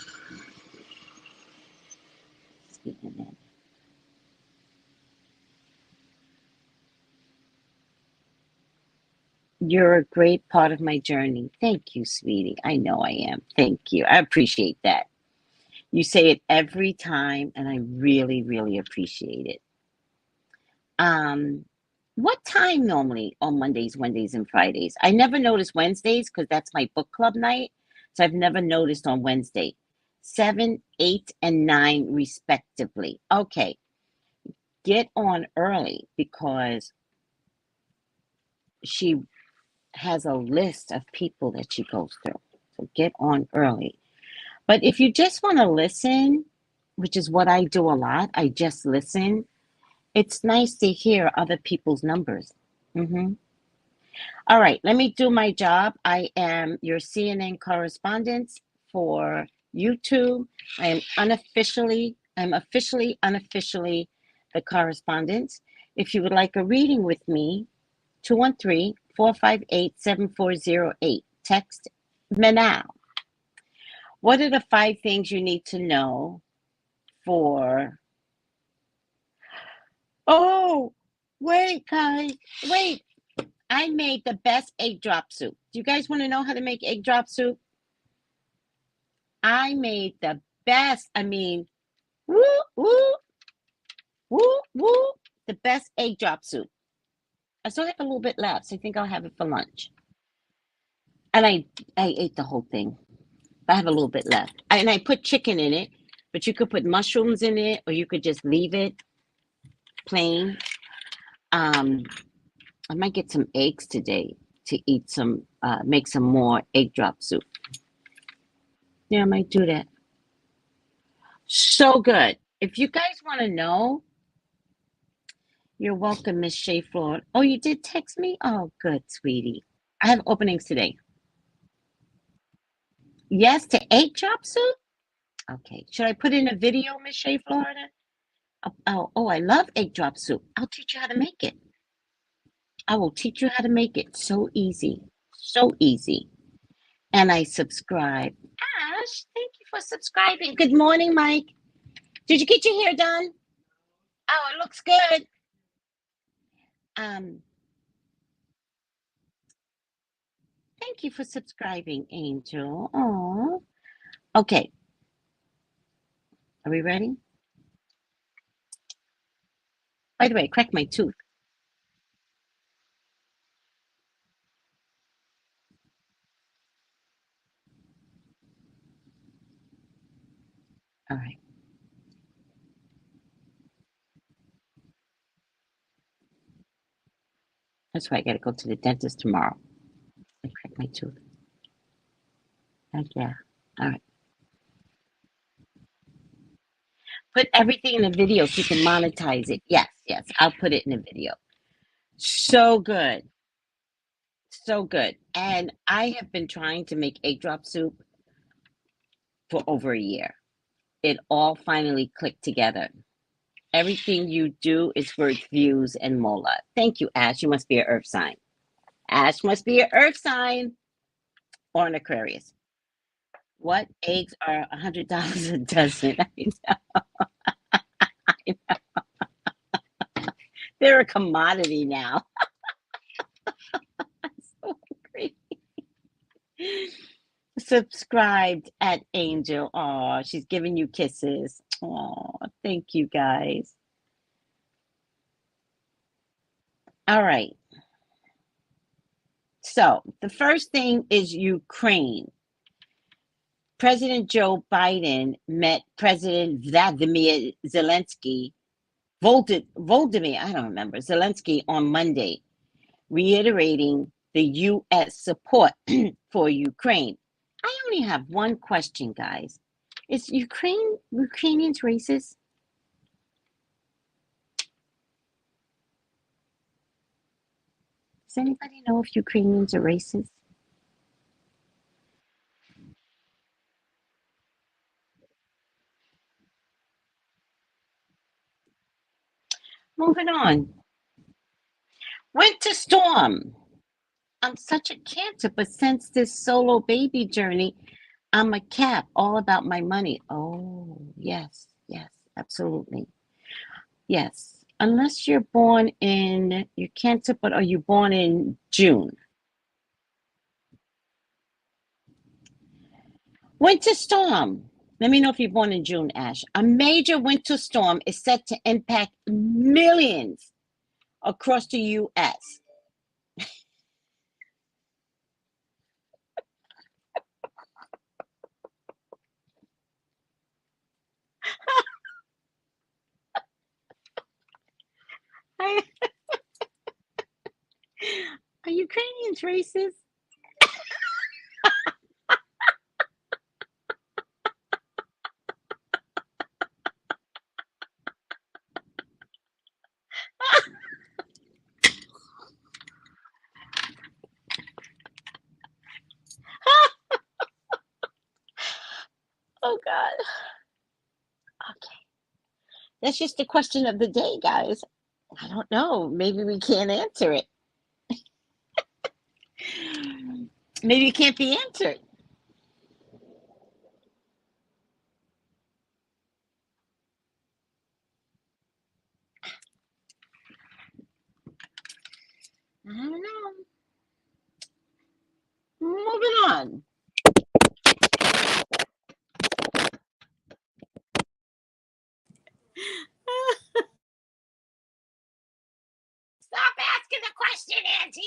You're a great part of my journey. Thank you, sweetie. I know I am. Thank you. I appreciate that. You say it every time, and I really, really appreciate it. What time normally on Mondays, Wednesdays, and Fridays? I never notice Wednesdays because that's my book club night. So I've never noticed on Wednesday. 7, 8, and 9 respectively. Okay. Get on early because she has a list of people that she goes through. So get on early. But if you just want to listen, which is what I do a lot, I just listen. It's nice to hear other people's numbers. All right, let me do my job. I am your CNN correspondent for YouTube. I'm officially, unofficially the correspondent. If you would like a reading with me, 213-458-7408. Text me now. What are the 5 things you need to know for... Oh, wait, guys, wait. I made the best egg drop soup. Do you guys want to know how to make egg drop soup? I made the best. I mean, woo, woo, woo, woo, the best egg drop soup. I still have a little bit left, so I think I'll have it for lunch. And I ate the whole thing. I have a little bit left. And I put chicken in it, but you could put mushrooms in it, or you could just leave it plain. I might get some eggs today to eat some, make some more egg drop soup. Yeah, I might do that. So good. If you guys want to know, you're welcome, Miss Shea Floyd. Oh, you did text me? Oh, good, sweetie. I have openings today. Yes to egg drop soup? Okay. Should I put in a video, Miss Shea Florida? Oh, I love egg drop soup. I'll teach you how to make it. I will teach you how to make it. So easy. So easy. And I subscribe. Ash, thank you for subscribing. Good morning, Mike. Did you get your hair done? Oh, it looks good. Thank you for subscribing, Angel. Oh, okay. Are we ready? By the way, I cracked my tooth. All right. That's why I got to go to the dentist tomorrow. I cracked my tooth. Heck yeah. All right. Put everything in a video so you can monetize it. Yes, yes. I'll put it in a video. So good. So good. And I have been trying to make egg drop soup for over a year. It all finally clicked together. Everything you do is for its views and mola. Thank you, Ash. You must be an earth sign. Ash must be an earth sign or an Aquarius. What eggs are $100 a dozen? They're a commodity now. So hungry. Subscribed at Angel. Oh, she's giving you kisses. Oh, thank you guys. All right. So the first thing is Ukraine. President Joe Biden met President Vladimir Zelensky, Volodymyr, I don't remember, Zelensky on Monday, reiterating the U.S. support for Ukraine. I only have one question, guys. Is Ukrainians racist? Does anybody know if Ukrainians are racist? Moving on. Winter storm. I'm such a Cancer, but since this solo baby journey, I'm a Cap, all about my money. Oh, yes, yes, absolutely. Yes. Unless you're born in, you're Cancer, but are you born in June? Winter storm. Let me know if you're born in June, Ash. A major winter storm is set to impact millions across the U.S. Are Ukrainians racist? Oh, God. Okay. That's just the question of the day, guys. I don't know. Maybe we can't answer it. Maybe it can't be answered. I don't know. Moving on. Stop asking the question, Auntie.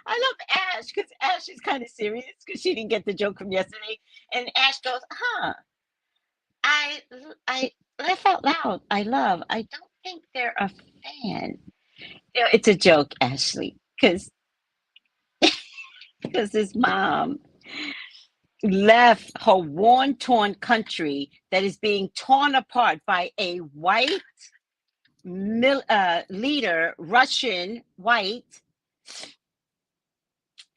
I love Ash because Ash is kind of serious because she didn't get the joke from yesterday. And Ash goes, huh, I, I laugh out loud. I don't think they're a fan. You know, it's a joke, Ashley, because his mom left her war-torn country that is being torn apart by a white leader, Russian white.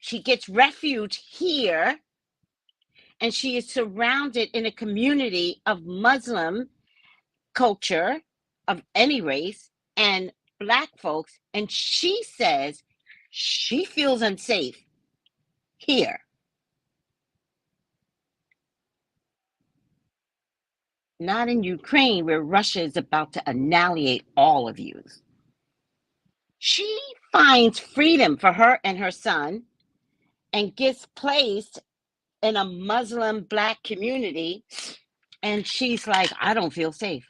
She gets refuge here, and she is surrounded in a community of Muslim culture of any race and Black folks. And she says she feels unsafe here. Not in Ukraine, where Russia is about to annihilate all of you. She finds freedom for her and her son and gets placed in a Muslim Black community. And she's like, I don't feel safe.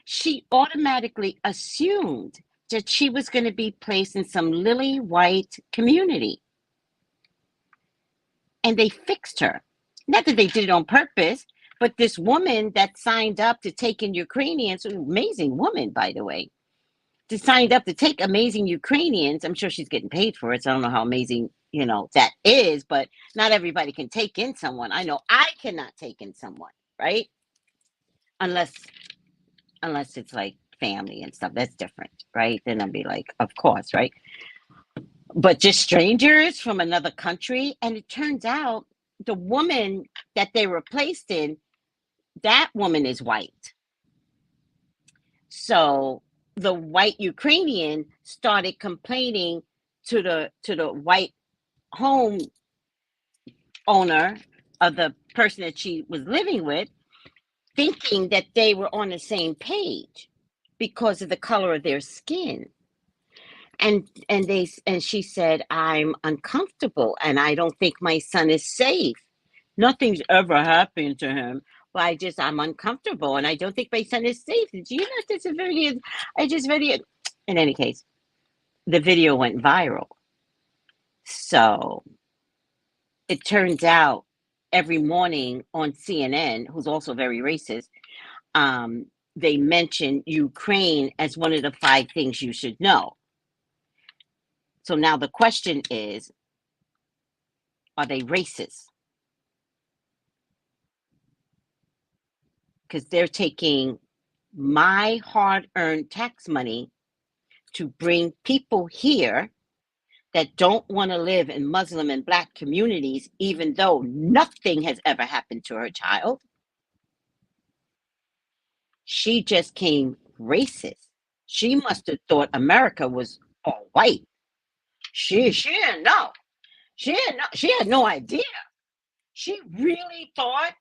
She automatically assumed that she was going to be placed in some lily white community. And they fixed her. Not that they did it on purpose, but this woman that signed up to take in Ukrainians, amazing woman, by the way, signed up to take amazing Ukrainians. I'm sure she's getting paid for it. So I don't know how amazing, that is, but not everybody can take in someone. I know I cannot take in someone, right? Unless it's like family and stuff. That's different, right? Then I'll be like, of course, right? But just strangers from another country. And it turns out the woman that they were placed in, that woman is white. So the white Ukrainian started complaining to the white home owner of the person that she was living with, thinking that they were on the same page because of the color of their skin. And she said, I'm uncomfortable and I don't think my son is safe. Nothing's ever happened to him. But I'm uncomfortable and I don't think my son is safe. Do you know this video? I just video. In any case, the video went viral. So it turns out every morning on CNN, who's also very racist, they mention Ukraine as one of the 5 things you should know. So now the question is, are they racist? Because they're taking my hard-earned tax money to bring people here that don't want to live in Muslim and Black communities, even though nothing has ever happened to her child. She just came racist. She must have thought America was all white. She didn't know. She had no idea. She really thought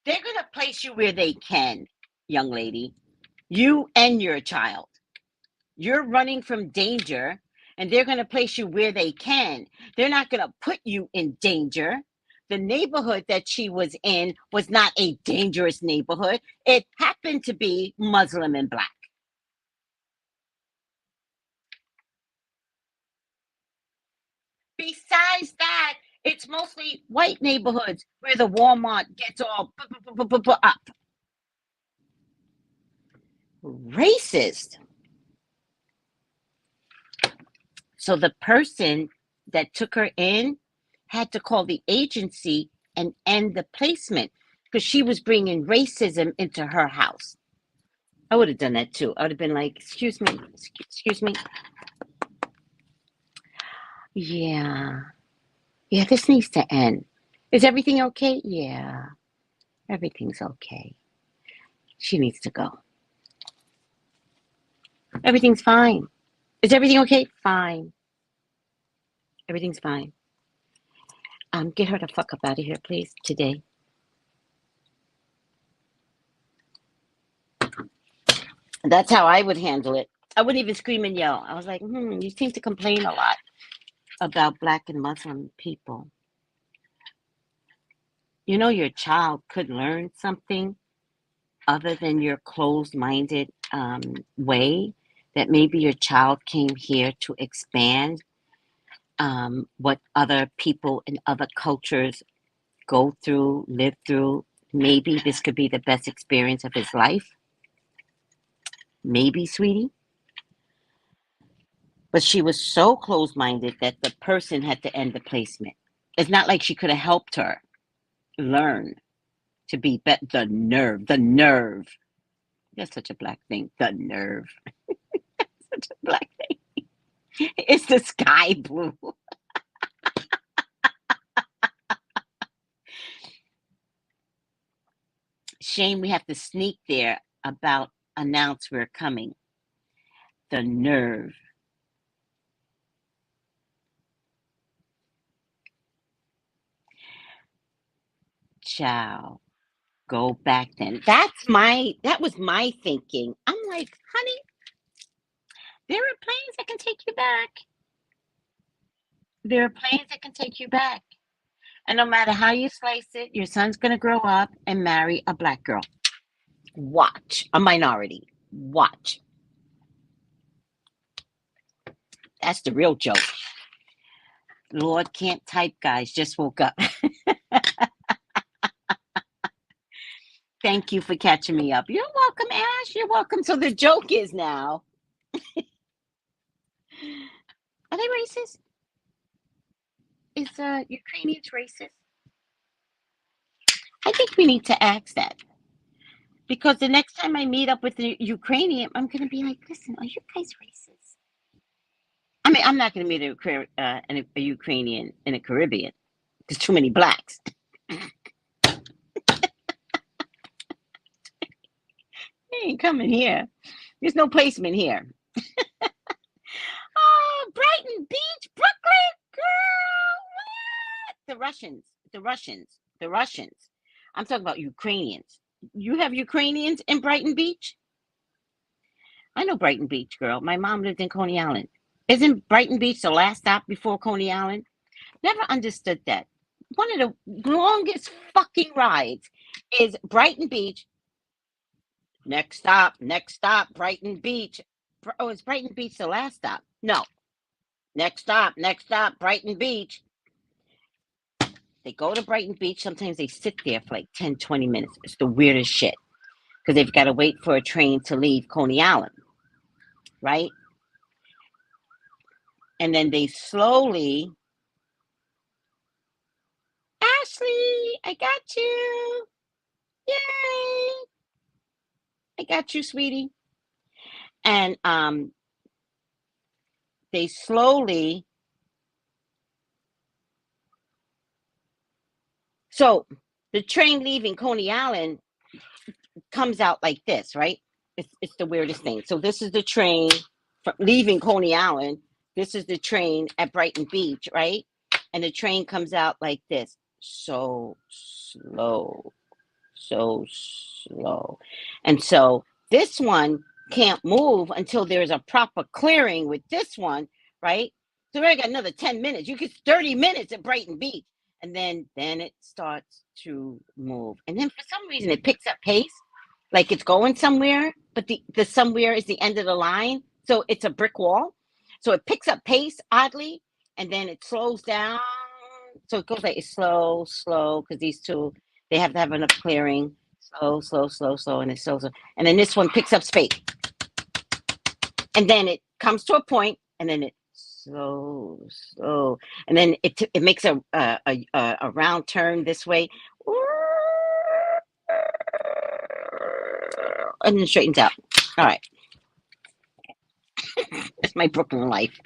they're going to place you where they can, young lady. You and your child. You're running from danger, and they're going to place you where they can. They're not going to put you in danger. The neighborhood that she was in was not a dangerous neighborhood. It happened to be Muslim and Black. Besides that, it's mostly white neighborhoods where the Walmart gets all up. Racist. So the person that took her in had to call the agency and end the placement because she was bringing racism into her house. I would have done that too. I would have been like, excuse me. Yeah, this needs to end. Is everything okay? Yeah, everything's okay. She needs to go. Everything's fine. Is everything okay? Fine. Everything's fine. Get her the fuck up out of here, please, today. That's how I would handle it. I wouldn't even scream and yell. I was like, you seem to complain a lot about Black and Muslim people. You know, your child could learn something other than your closed-minded way, that maybe your child came here to expand what other people in other cultures go through, live through. Maybe this could be the best experience of his life. Maybe, sweetie. But she was so closed-minded that the person had to end the placement. It's not like she could have helped her learn to be better. The nerve. That's such a Black thing. The nerve. Such a Black thing. It's the sky blue. Shame we have to sneak there about announce we're coming. The nerve. Ciao. Go back then. That was my thinking. I'm like, honey, There are planes that can take you back. There are planes that can take you back. And no matter how you slice it, your son's going to grow up and marry a black girl. Watch. A minority. Watch. That's the real joke. Lord can't type, guys. Just woke up. Thank you for catching me up. You're welcome, Ash. You're welcome. So the joke is now, are they racist? Is Ukrainians racist? I think we need to ask that. Because the next time I meet up with a Ukrainian, I'm going to be like, listen, are you guys racist? I mean, I'm not going to meet a Ukrainian in the Caribbean. There's too many blacks. They ain't coming here. There's no placement here. Oh, Brighton Beach, Brooklyn, girl, what? The Russians. I'm talking about Ukrainians. You have Ukrainians in Brighton Beach? I know Brighton Beach, girl. My mom lived in Coney Island. Isn't Brighton Beach the last stop before Coney Island? Never understood that. One of the longest fucking rides is Brighton Beach. Next stop, Brighton Beach. Oh, is Brighton Beach the last stop? No. Next stop, Brighton Beach. They go to Brighton Beach. Sometimes they sit there for like 10, 20 minutes. It's the weirdest shit. Because they've got to wait for a train to leave Coney Island. Right? And then they slowly... Ashley, I got you. Yay. I got you, sweetie. And they slowly... So the train leaving Coney Island comes out like this, right? It's the weirdest thing. So this is the train leaving Coney Island. This is the train at Brighton Beach, right? And the train comes out like this. So slow. And so this one can't move until there's a proper clearing with this one, right? So I got another 10 minutes. You get 30 minutes at Brighton Beach. And then it starts to move. And then for some reason it picks up pace, like it's going somewhere, but the somewhere is the end of the line. So it's a brick wall. So it picks up pace oddly, and then it slows down. So it goes like it's slow, because these two, they have to have enough clearing. Slow, and it's slow. And then this one picks up speed. And then it comes to a point, and then it slow, and then it makes a round turn this way, and then straightens out. All right, that's my Brooklyn life.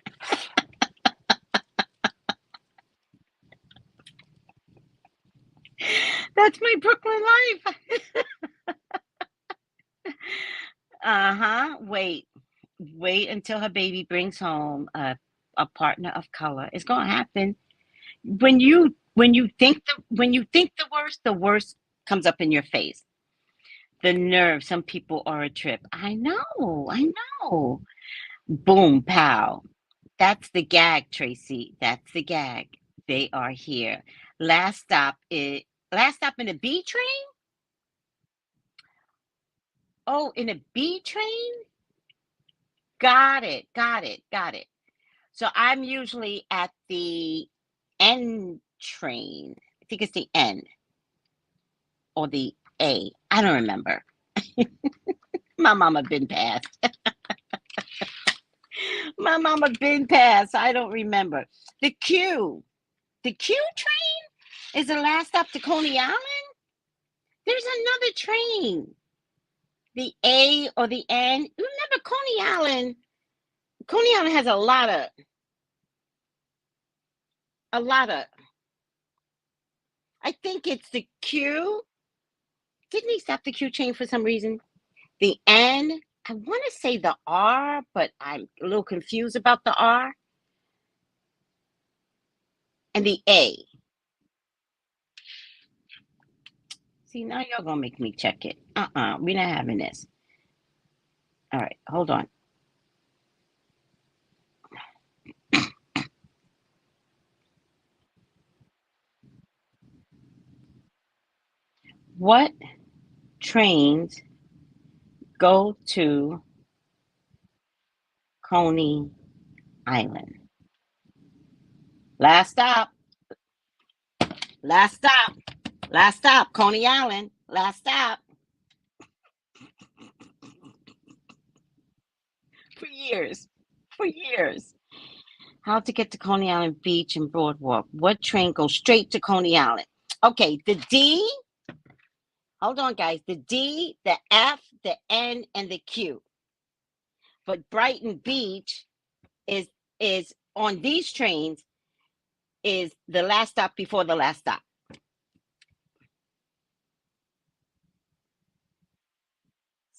That's my Brooklyn life. Wait until her baby brings home a partner of color. It's gonna happen. When you think the worst comes up in your face. The nerve. Some people are a trip. I know. Boom, pow. That's the gag, Tracy. That's the gag. They are here. Last stop in a B train? Oh, in a B train? Got it. So I'm usually at the N train. I think it's the N or the A. I don't remember. My mama been passed. I don't remember. The Q train is the last stop to Coney Island. There's another train. The A or the N. Remember Coney Island? Coney Island has a lot of. I think it's the Q. Didn't he stop the Q train for some reason? The N. I want to say the R, but I'm a little confused about the R. And the A. See, now y'all gonna make me check it. We're not having this. All right, hold on. What trains go to Coney Island? Last stop. Last stop. Last stop. Coney Island. Last stop. For years. For years. How to get to Coney Island Beach and Boardwalk? What train goes straight to Coney Island? Okay, the D. Hold on, guys. The D, the F, the N, and the Q. But Brighton Beach is on these trains is the last stop before the last stop.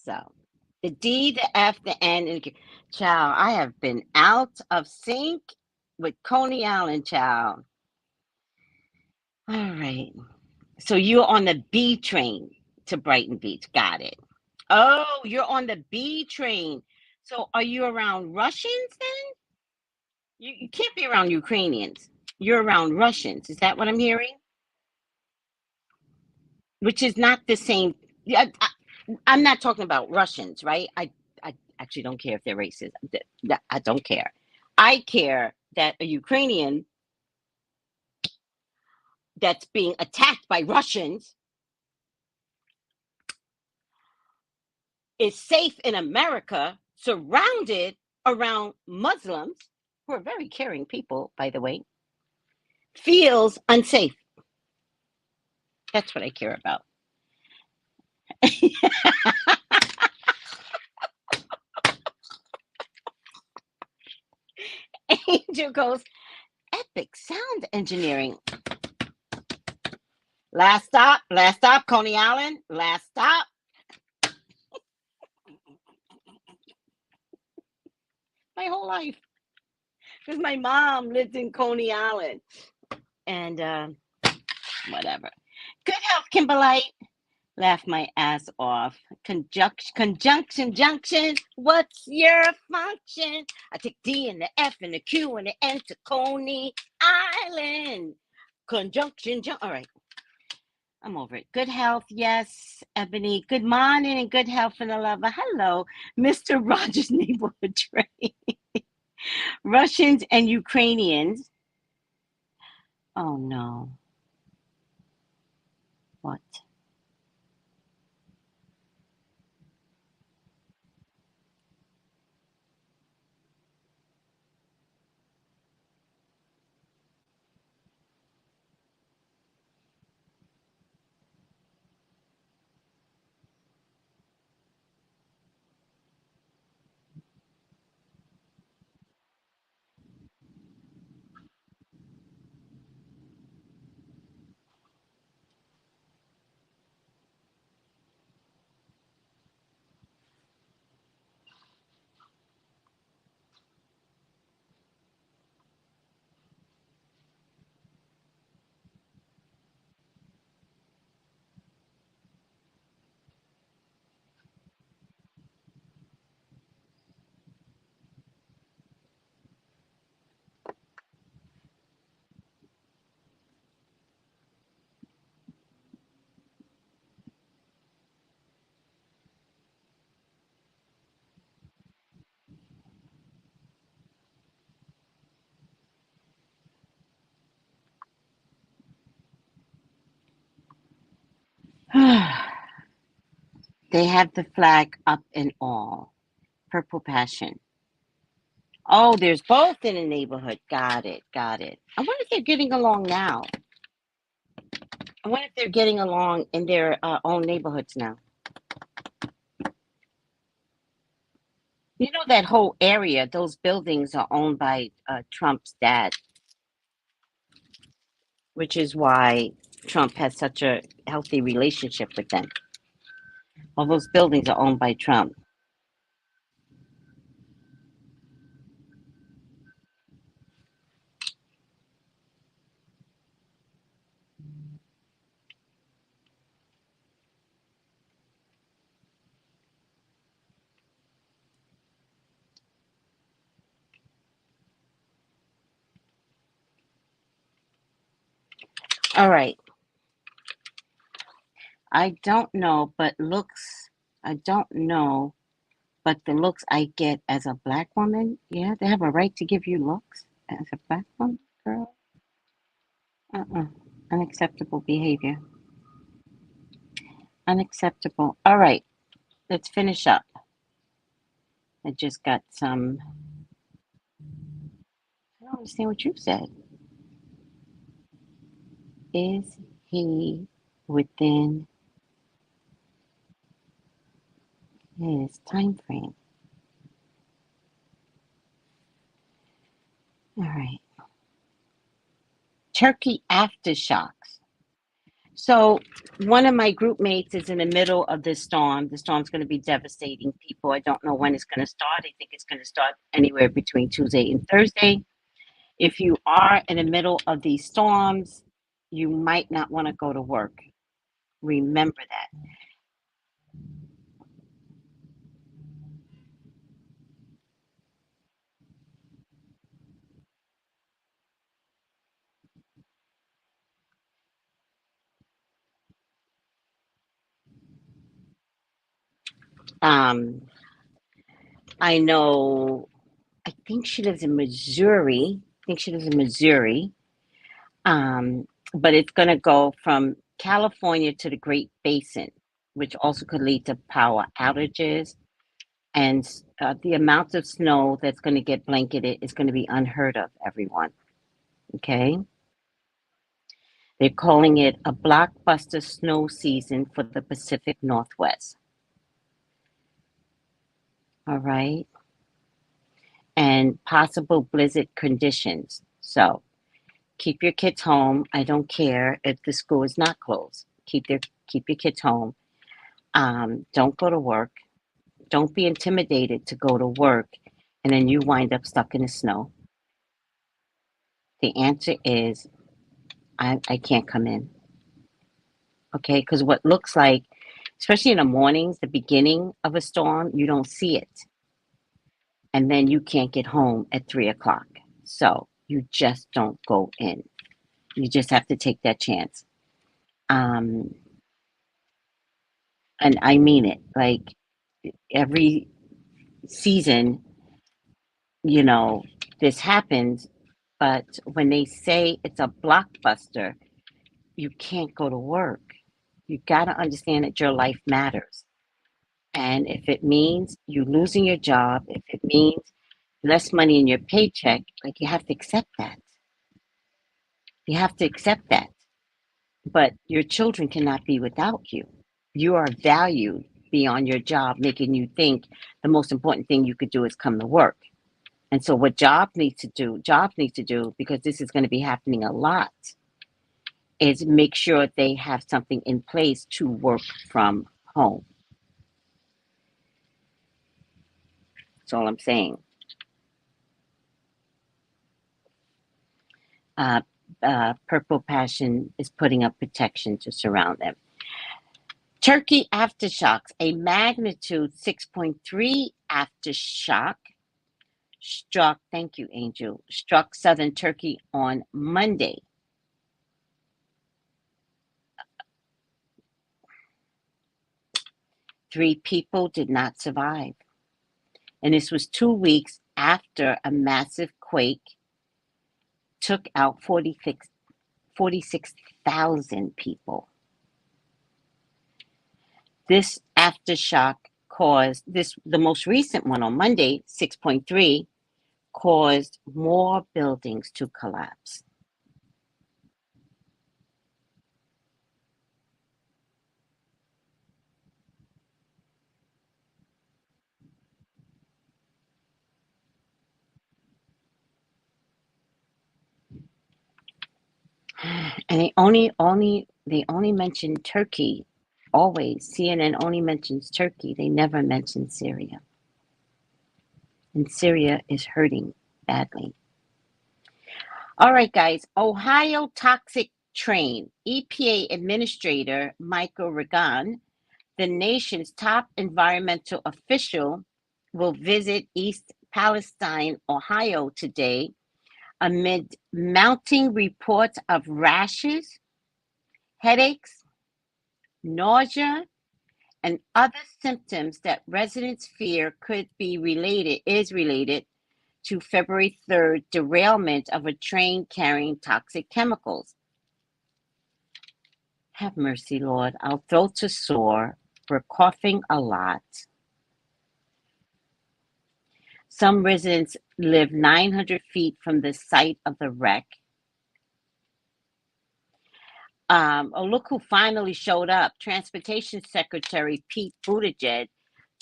So the D, the F, the N, and the Q. Child, I have been out of sync with Coney Island, child. All right. So you're on the B train to Brighton Beach. Got it. Oh, you're on the B train. So are you around Russians then? You can't be around Ukrainians. You're around Russians. Is that what I'm hearing? Which is not the same. Yeah, I'm not talking about Russians, right? I actually don't care if they're racist. I don't care. I care that a Ukrainian that's being attacked by Russians is safe in America, surrounded around Muslims, who are very caring people, by the way, feels unsafe. That's what I care about. Angel goes, epic sound engineering. Last stop, Coney Island. Last stop. My whole life. Because my mom lived in Coney Island. And whatever. Good health, Kimberlite. Laugh my ass off. Conjunction, junction. What's your function? I take D and the F and the Q and the N to Coney Island. Conjunction, all right. I'm over it. Good health, yes, Ebony. Good morning and good health for the lover. Hello, Mr. Rogers' neighborhood train. Russians and Ukrainians. Oh no. What? They have the flag up and all. Purple passion. Oh, there's both in the neighborhood. Got it. Got it. I wonder if they're getting along now. I wonder if they're getting along in their own neighborhoods now. You know that whole area, those buildings are owned by Trump's dad, which is why Trump has such a healthy relationship with them. All those buildings are owned by Trump. All right. I don't know, but looks, I don't know, but the looks I get as a black woman, yeah, they have a right to give you looks as a black woman, girl. Uh-uh. Unacceptable behavior. Unacceptable. All right, let's finish up. I just got some. I don't understand what you said. Is he within his time frame? All right. Turkey aftershocks. So one of my group mates is in the middle of this storm. The storm's going to be devastating people. I don't know when it's going to start. I think it's going to start anywhere between Tuesday and Thursday. If you are in the middle of these storms, you might not want to go to work. Remember that. I know, I think she lives in Missouri. I think she lives in Missouri. But it's going to go from California to the Great Basin, which also could lead to power outages. And the amount of snow that's going to get blanketed is going to be unheard of, everyone. Okay? They're calling it a blockbuster snow season for the Pacific Northwest. All right? And possible blizzard conditions. So keep your kids home. I don't care if the school is not closed. Keep your kids home. Don't go to work. Don't be intimidated to go to work and then you wind up stuck in the snow. The answer is I can't come in. Okay, because what looks like, especially in the mornings, the beginning of a storm, you don't see it. And then you can't get home at 3 o'clock. So you just don't go in. You just have to take that chance. And I mean it. Like every season, this happens. But when they say it's a blockbuster, you can't go to work. You got to understand that your life matters. And if it means you losing your job, if it means less money in your paycheck, like you have to accept that. You have to accept that. But your children cannot be without you. You are valued beyond your job, making you think the most important thing you could do is come to work. And so what jobs need to do, because this is going to be happening a lot, is make sure they have something in place to work from home. That's all I'm saying. Purple Passion is putting up protection to surround them. Turkey aftershocks, a magnitude 6.3 aftershock struck, thank you, Angel, struck southern Turkey on Monday. Three people did not survive. And this was 2 weeks after a massive quake took out 46,000 people. This aftershock caused the most recent one on Monday, 6.3, caused more buildings to collapse. And they only mention Turkey. Always, CNN only mentions Turkey. They never mention Syria. And Syria is hurting badly. All right, guys. Ohio toxic train. EPA Administrator Michael Regan, the nation's top environmental official, will visit East Palestine, Ohio today amid mounting reports of rashes, headaches, nausea, and other symptoms that residents fear is related to February 3rd derailment of a train carrying toxic chemicals. Have mercy, Lord. Our throats are sore. We're coughing a lot. Some residents live 900 feet from the site of the wreck. Oh, look who finally showed up. Transportation Secretary Pete Buttigieg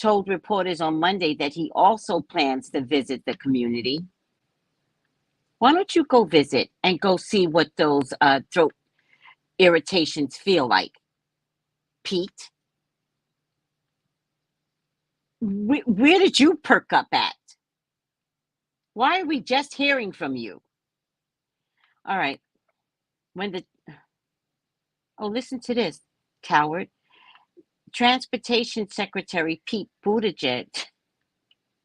told reporters on Monday that he also plans to visit the community. Why don't you go visit and go see what those throat irritations feel like, Pete? Where did you perk up at? Why are we just hearing from you? All right. Listen to this, coward. Transportation Secretary Pete Buttigieg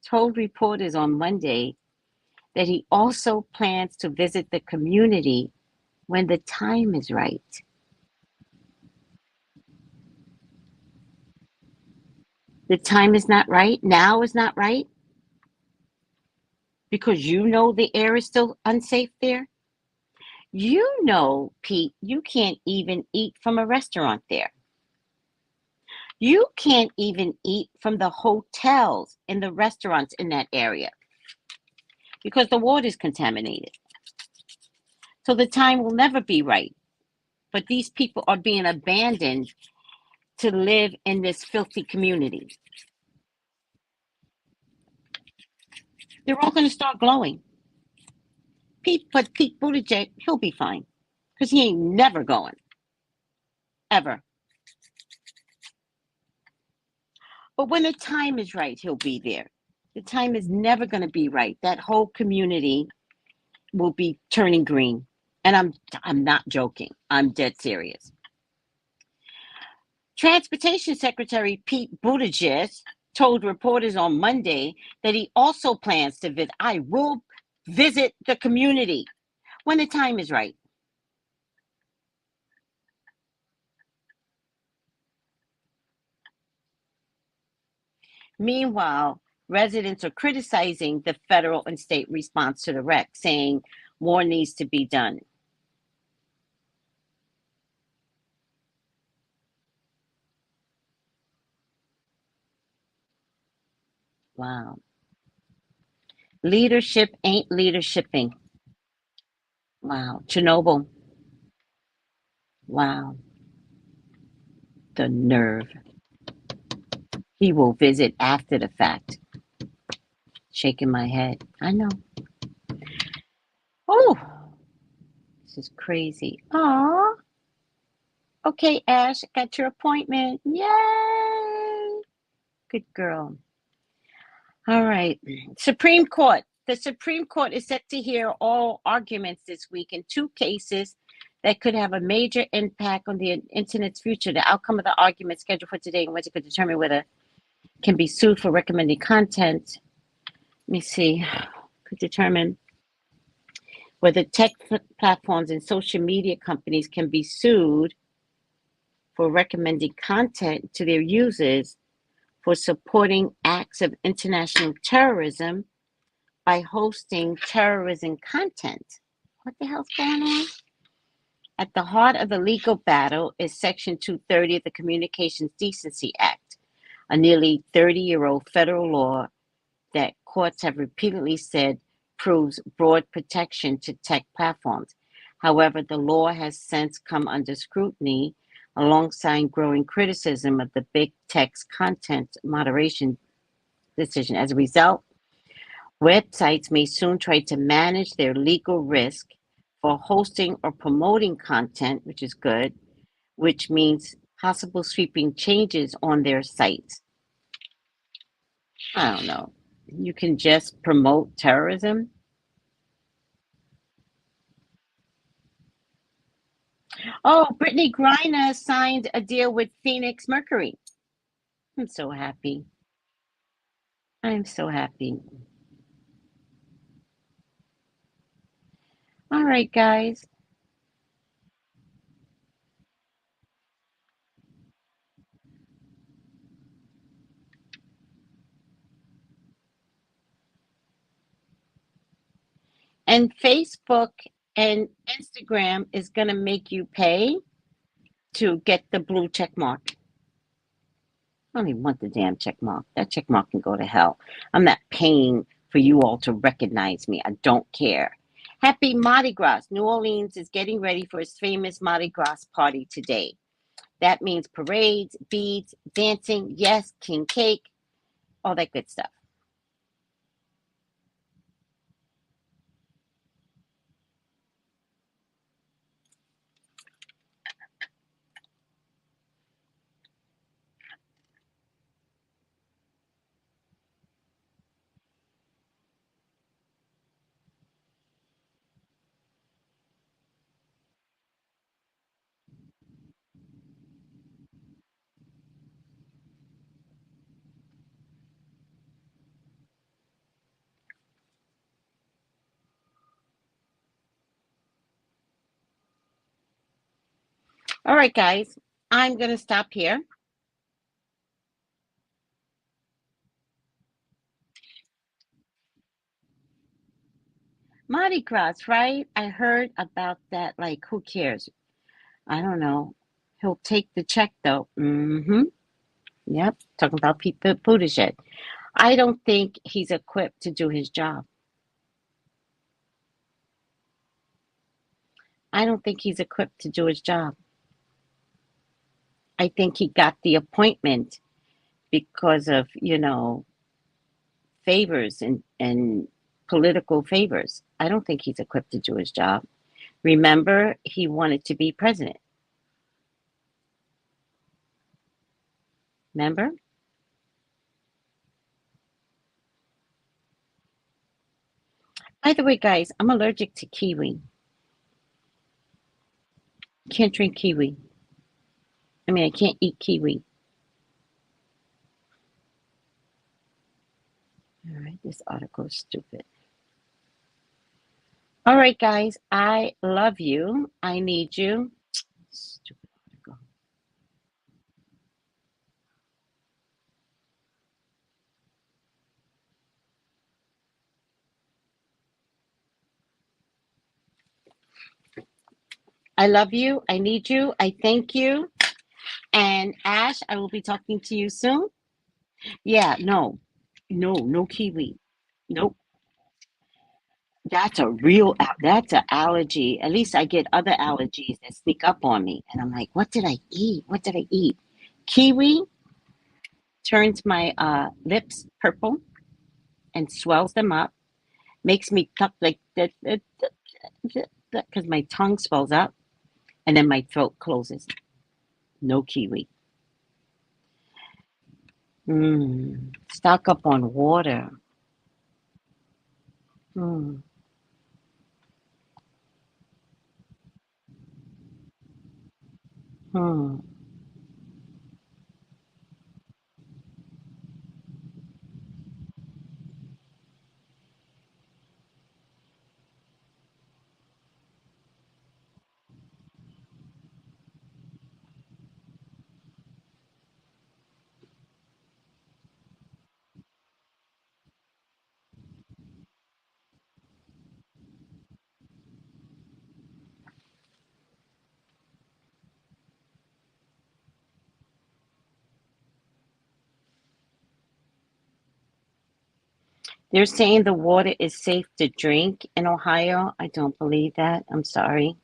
told reporters on Monday that he also plans to visit the community when the time is right. The time is not right? Now is not right? Because you know the air is still unsafe there? You know, Pete, you can't even eat from a restaurant there. You can't even eat from the hotels and the restaurants in that area because the water is contaminated. So the time will never be right. But these people are being abandoned to live in this filthy community. They're all going to start glowing. But Pete Buttigieg, he'll be fine because he ain't never going. Ever. But when the time is right, he'll be there. The time is never going to be right. That whole community will be turning green. And I'm not joking. I'm dead serious. Transportation Secretary Pete Buttigieg told reporters on Monday that he also plans to visit. I will visit the community when the time is right. Meanwhile, residents are criticizing the federal and state response to the wreck, saying more needs to be done. Wow. Leadership ain't leadershiping. Wow. Chernobyl. Wow. The nerve. He will visit after the fact. Shaking my head. I know. Oh, this is crazy. Aw. Okay, Ash, got your appointment. Yay. Good girl. All right. Supreme Court. The Supreme Court is set to hear all arguments this week in two cases that could have a major impact on the internet's future. The outcome of the argument scheduled for today and Wednesday could determine whether it can be sued for recommending content. Let me see. Could determine whether tech platforms and social media companies can be sued for recommending content to their users for supporting acts of international terrorism by hosting terrorism content. What the hell's going on? At the heart of the legal battle is Section 230 of the Communications Decency Act, a nearly 30-year-old federal law that courts have repeatedly said proves broad protection to tech platforms. However, the law has since come under scrutiny alongside growing criticism of the big tech's content moderation decision. As a result, websites may soon try to manage their legal risk for hosting or promoting content, which is good, which means possible sweeping changes on their sites. I don't know. You can just promote terrorism? Oh, Brittany Griner signed a deal with Phoenix Mercury. I'm so happy. I'm so happy. All right, guys. And Facebook and Instagram is going to make you pay to get the blue check mark. I don't even want the damn check mark. That check mark can go to hell. I'm not paying for you all to recognize me. I don't care. Happy Mardi Gras. New Orleans is getting ready for its famous Mardi Gras party today. That means parades, beads, dancing, yes, king cake, all that good stuff. All right, guys, I'm going to stop here. Mardi Gras, right? I heard about that. Like, who cares? I don't know. He'll take the check, though. Mm-hmm. Yep. Talking about Pete Buttigieg. I don't think he's equipped to do his job. I don't think he's equipped to do his job. I think he got the appointment because of, favors and political favors. I don't think he's equipped to do his job. Remember, he wanted to be president. Remember? By the way, guys, I'm allergic to kiwi. Can't drink kiwi. I mean, I can't eat kiwi. All right, this article is stupid. All right, guys, I love you. I need you. Stupid article. I love you. I need you. I thank you. And Ash, I will be talking to you soon. Yeah, no, no kiwi. Nope. That's an allergy. At least I get other allergies that sneak up on me. And I'm like, what did I eat? What did I eat? Kiwi turns my lips purple and swells them up, makes me talk like that because my tongue swells up and then my throat closes. No kiwi. Stock up on water. Mm, hmm. They're saying the water is safe to drink in Ohio. I don't believe that. I'm sorry.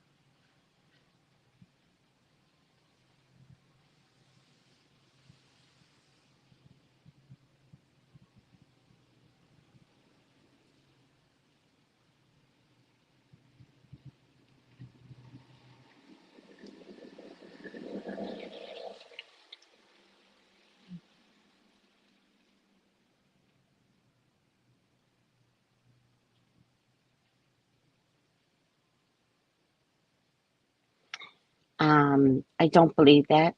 I don't believe that.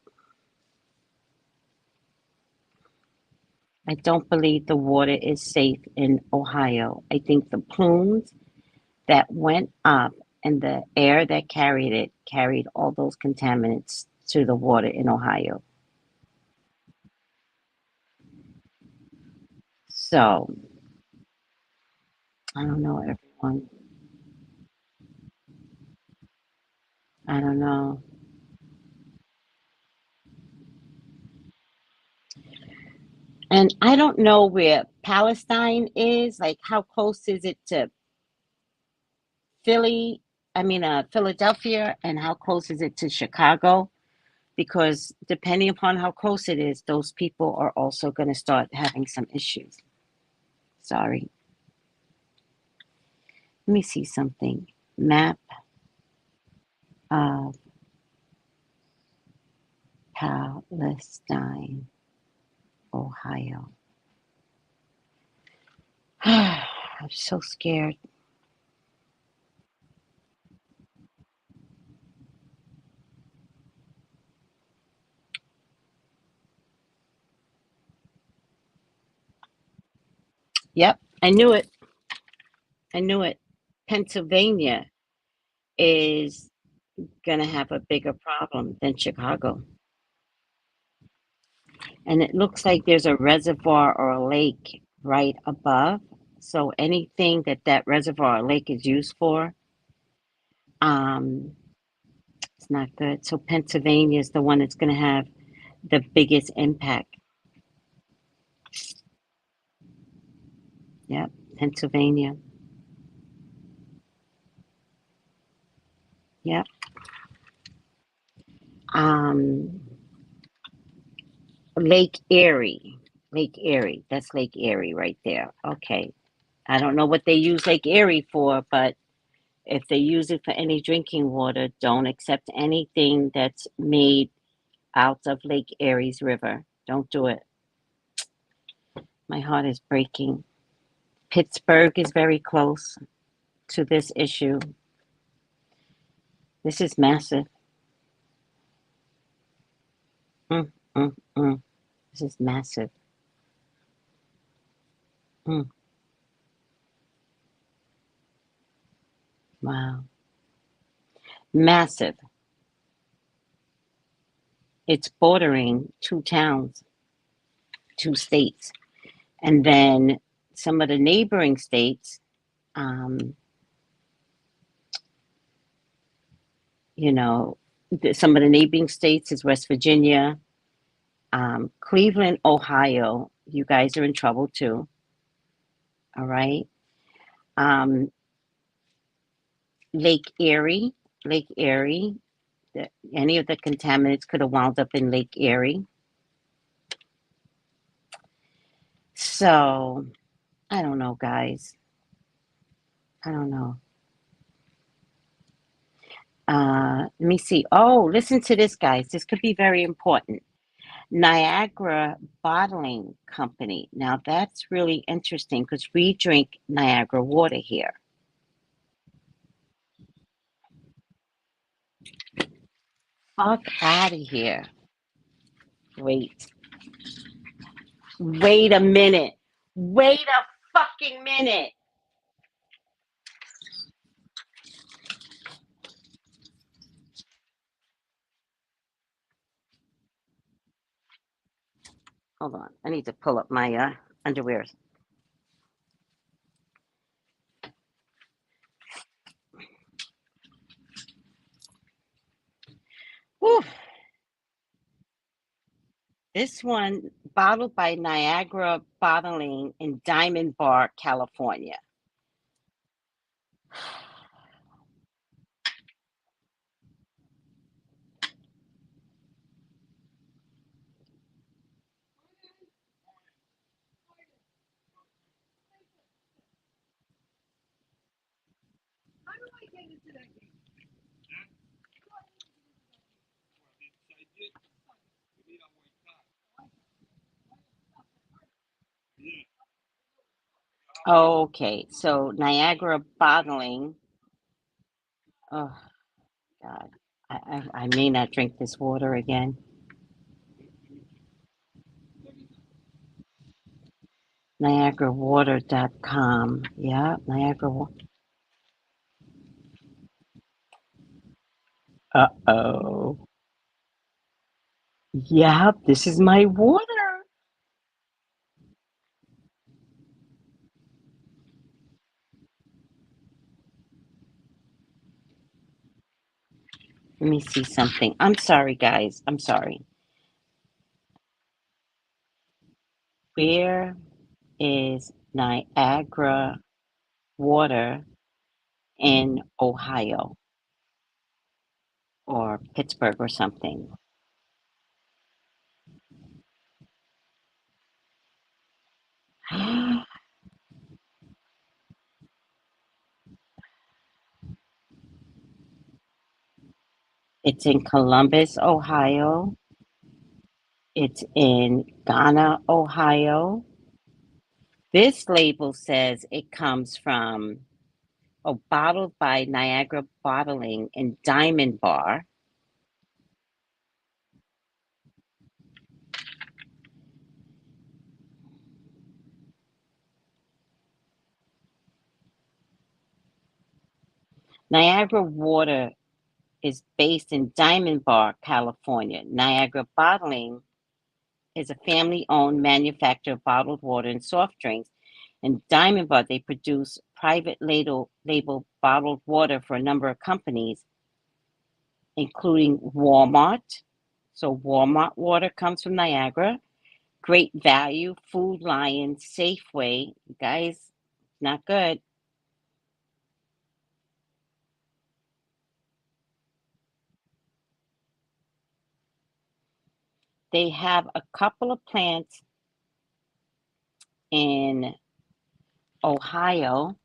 I don't believe the water is safe in Ohio. I think the plumes that went up and the air that carried it carried all those contaminants to the water in Ohio. So I don't know, everyone. I don't know. And I don't know where Palestine is. Like, how close is it to Philly? I mean, Philadelphia, and how close is it to Chicago? Because depending upon how close it is, those people are also going to start having some issues. Sorry. Let me see something. Map of Palestine, Ohio. I'm so scared. Yep, I knew it. I knew it. Pennsylvania is going to have a bigger problem than Chicago. And it looks like there's a reservoir or a lake right above. So anything that reservoir or lake is used for, um, it's not good. So Pennsylvania is the one that's going to have the biggest impact. Yep, Pennsylvania. Yep. Um, Lake Erie. Lake Erie. That's Lake Erie right there. Okay. I don't know what they use Lake Erie for, but if they use it for any drinking water, don't accept anything that's made out of Lake Erie's river. Don't do it. My heart is breaking. Pittsburgh is very close to this issue. This is massive. Mm, mm, mm. This is massive. Mm, wow. Massive. It's bordering two towns, two states. And then some of the neighboring states, um, you know, some of the neighboring states is West Virginia, Cleveland, Ohio. You guys are in trouble too. All right. Um, Lake Erie, Lake Erie. Any of the contaminants could have wound up in Lake Erie. So I don't know, guys. I don't know. Let me see. Oh, listen to this, guys. This could be very important. Niagara Bottling Company. Now that's really interesting because we drink Niagara water here. Fuck out of here. Wait. Wait a minute. Wait a fucking minute. Hold on. I need to pull up my underwear. Whew. This one bottled by Niagara Bottling in Diamond Bar, California. Okay, so Niagara Bottling. Oh God, I may not drink this water again. NiagaraWater.com. Yeah, Niagara. Uh-oh. Yeah, this is my water. Let me see something. I'm sorry, guys. I'm sorry. Where is Niagara water in Ohio or Pittsburgh or something? It's in Columbus, Ohio. It's in Ghana, Ohio. This label says it comes from, bottled by Niagara Bottling in Diamond Bar. Niagara Water is based in Diamond Bar, California. Niagara Bottling is a family-owned manufacturer of bottled water and soft drinks. In Diamond Bar, they produce private label bottled water for a number of companies, including Walmart. So Walmart water comes from Niagara. Great Value, Food Lion, Safeway. You guys, not good. They have a couple of plants in Ohio,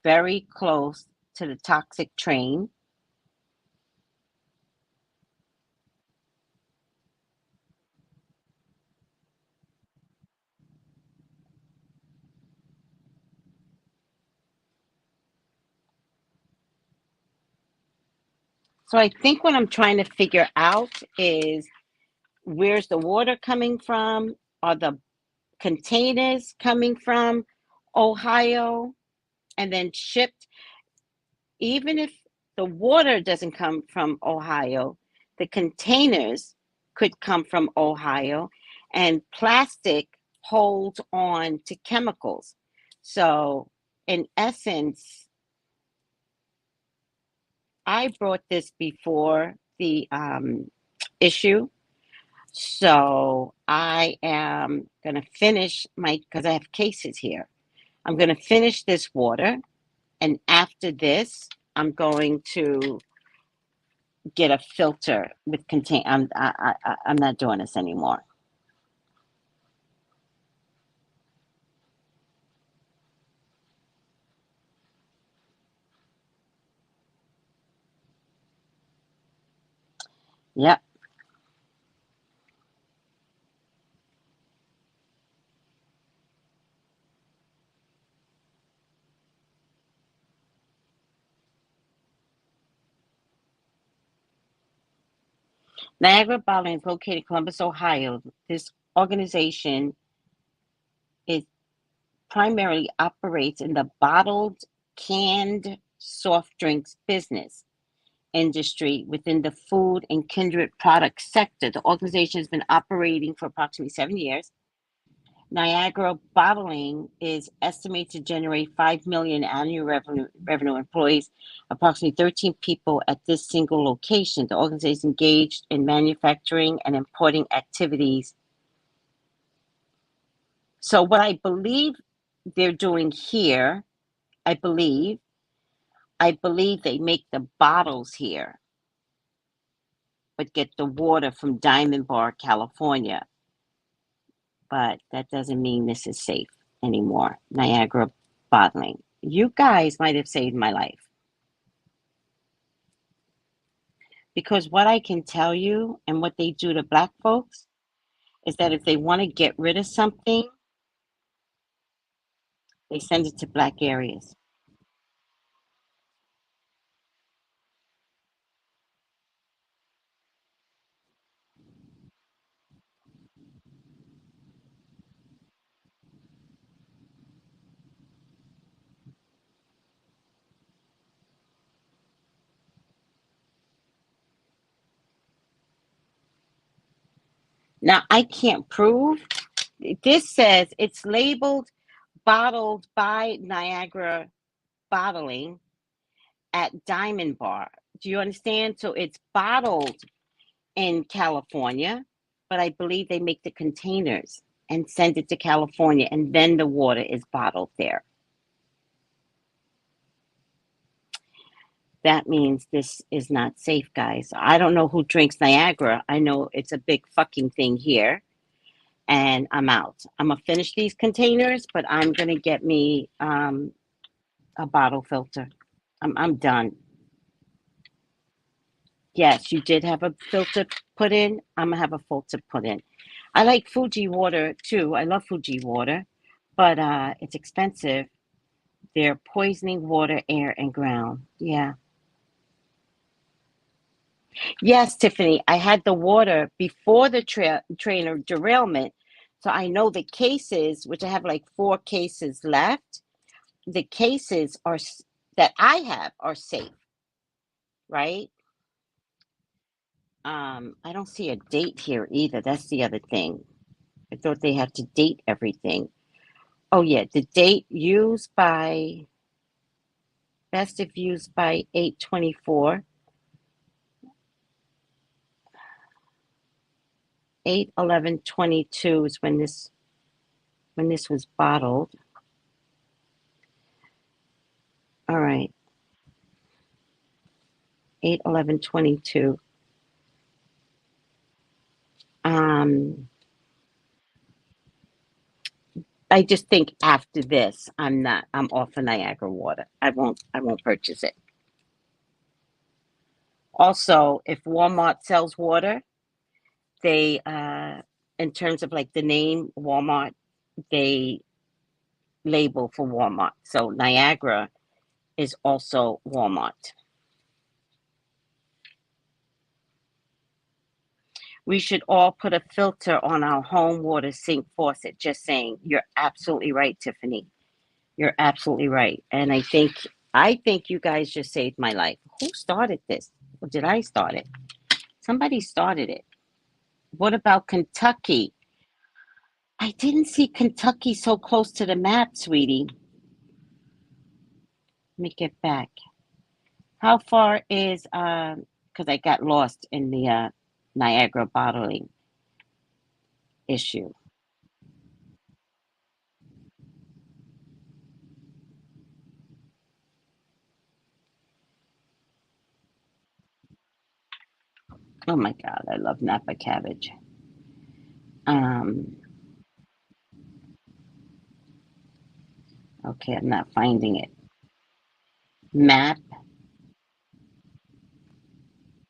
very close to the toxic train. So I think what I'm trying to figure out is, where's the water coming from? Are the containers coming from Ohio and then shipped? Even if the water doesn't come from Ohio, the containers could come from Ohio, and plastic holds on to chemicals. So, in essence, I brought this before the issue. So, I am going to finish because I have cases here. I'm going to finish this water. And after this, I'm going to get a filter with I'm not doing this anymore. Yep. Niagara Bottling is located in Columbus, Ohio. This organization is primarily operates in the bottled, canned soft drinks business industry within the food and kindred product sector. The organization has been operating for approximately 7 years. Niagara Bottling is estimated to generate $5 million annual revenue, employees approximately 13 people at this single location. The organization is engaged in manufacturing and importing activities. So what I believe they're doing here, I believe they make the bottles here, but get the water from Diamond Bar, California. But that doesn't mean this is safe anymore. Niagara Bottling. You guys might have saved my life. Because what I can tell you and what they do to Black folks is that if they want to get rid of something, they send it to Black areas. Now, I can't prove. This says it's labeled bottled by Niagara Bottling at Diamond Bar. Do you understand? So it's bottled in California, but I believe they make the containers and send it to California, and then the water is bottled there. That means this is not safe, guys. I don't know who drinks Niagara. I know it's a big fucking thing here. And I'm out. I'm going to finish these containers, but I'm going to get me a bottle filter. I'm done. Yes, you did have a filter put in. I'm going to have a filter put in. I like Fuji water, too. I love Fuji water, but it's expensive. They're poisoning water, air, and ground. Yeah. Yes, Tiffany, I had the water before the trainer derailment. So I know the cases, which I have like 4 cases left, the cases are that I have are safe, right? I don't see a date here either. That's the other thing. I thought they had to date everything. Oh yeah, the date used by best if used by 8/24. 8/11/22 is when this was bottled. All right. 8/11/22. I just think after this, I'm off of Niagara water. I won't purchase it. Also, if Walmart sells water, they in terms of like the name Walmart, they label for Walmart. So Niagara is also Walmart. We should all put a filter on our home water sink faucet. Just saying. You're absolutely right, Tiffany. You're absolutely right. And I think you guys just saved my life. Who started this? Or did I start it? Somebody started it. What about Kentucky? I didn't see Kentucky so close to the map, sweetie. Let me get back. How far is because I got lost in the Niagara bottling issue. Oh my God, I love Napa cabbage. Um, okay, I'm not finding it. Map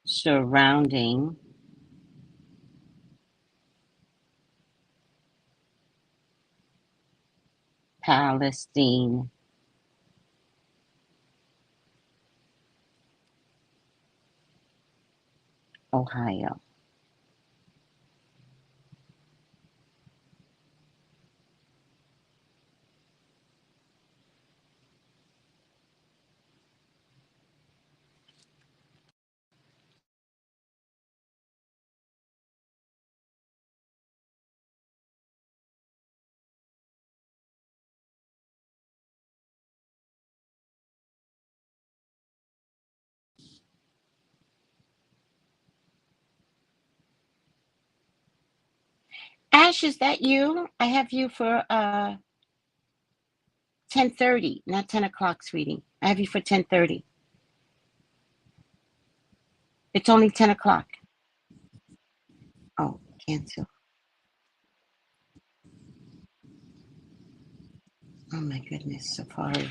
surrounding Palestine, Ohio. Ash, is that you? I have you for 10:30, not 10 o'clock, sweetie. I have you for 10:30. It's only 10 o'clock. Oh, cancel. Oh my goodness, Safari.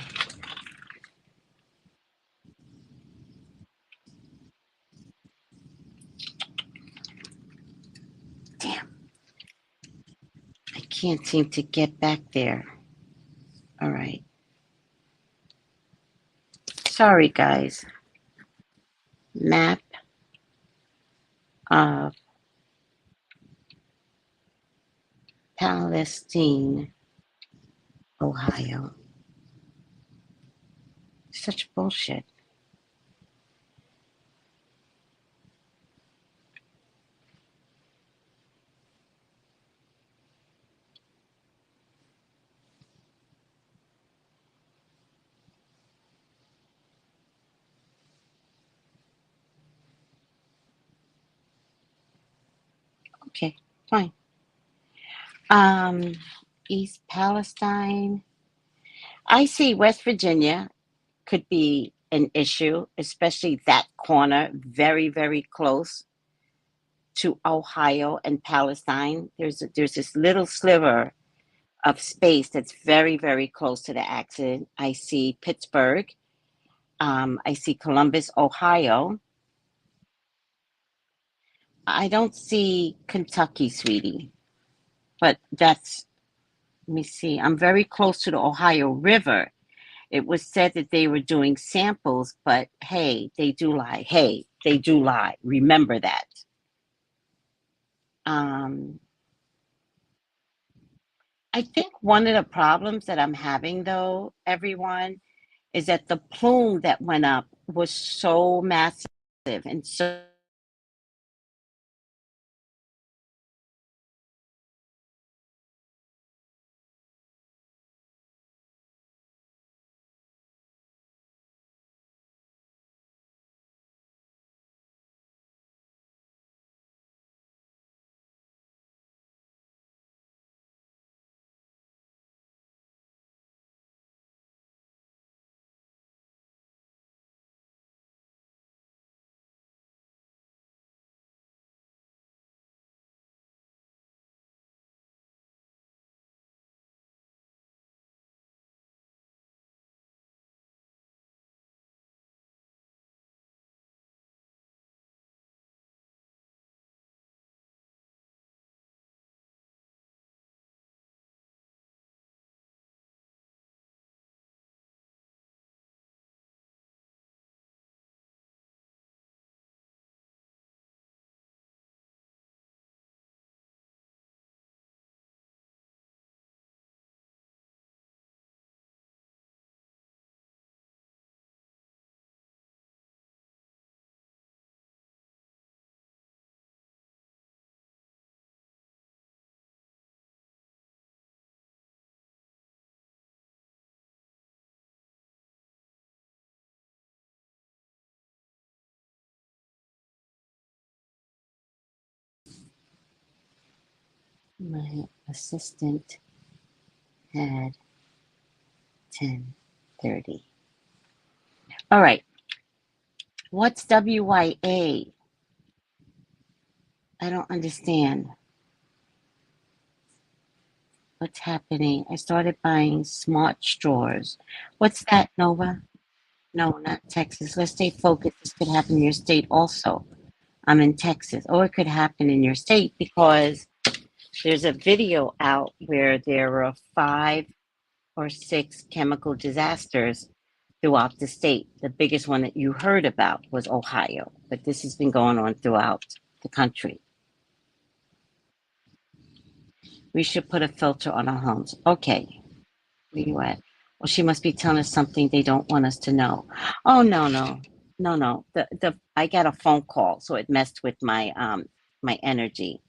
Damn, I can't seem to get back there. All right. Sorry, guys. Map of Palestine, Ohio. Such bullshit. Okay, fine. East Palestine. I see West Virginia could be an issue, especially that corner, very, very close to Ohio and Palestine. There's this little sliver of space that's very, very close to the accident. I see Pittsburgh. I see Columbus, Ohio. I don't see Kentucky, sweetie, but that's, let me see. I'm very close to the Ohio River. It was said that they were doing samples, but hey, they do lie. Hey, they do lie. Remember that. Um, I think one of the problems that I'm having, though, everyone, is that the plume that went up was so massive and so my assistant had 10:30. All right. What's WYA? I don't understand what's happening. I started buying smart straws. What's that, Nova? No, not Texas. Let's stay focused. This could happen in your state also. I'm in Texas. Or it could happen in your state because there's a video out where there were 5 or 6 chemical disasters throughout the state. The biggest one that you heard about was Ohio, but this has been going on throughout the country. We should put a filter on our homes. Okay, where you at? Well, she must be telling us something they don't want us to know. Oh no, no, no, no. The I got a phone call, so it messed with my energy.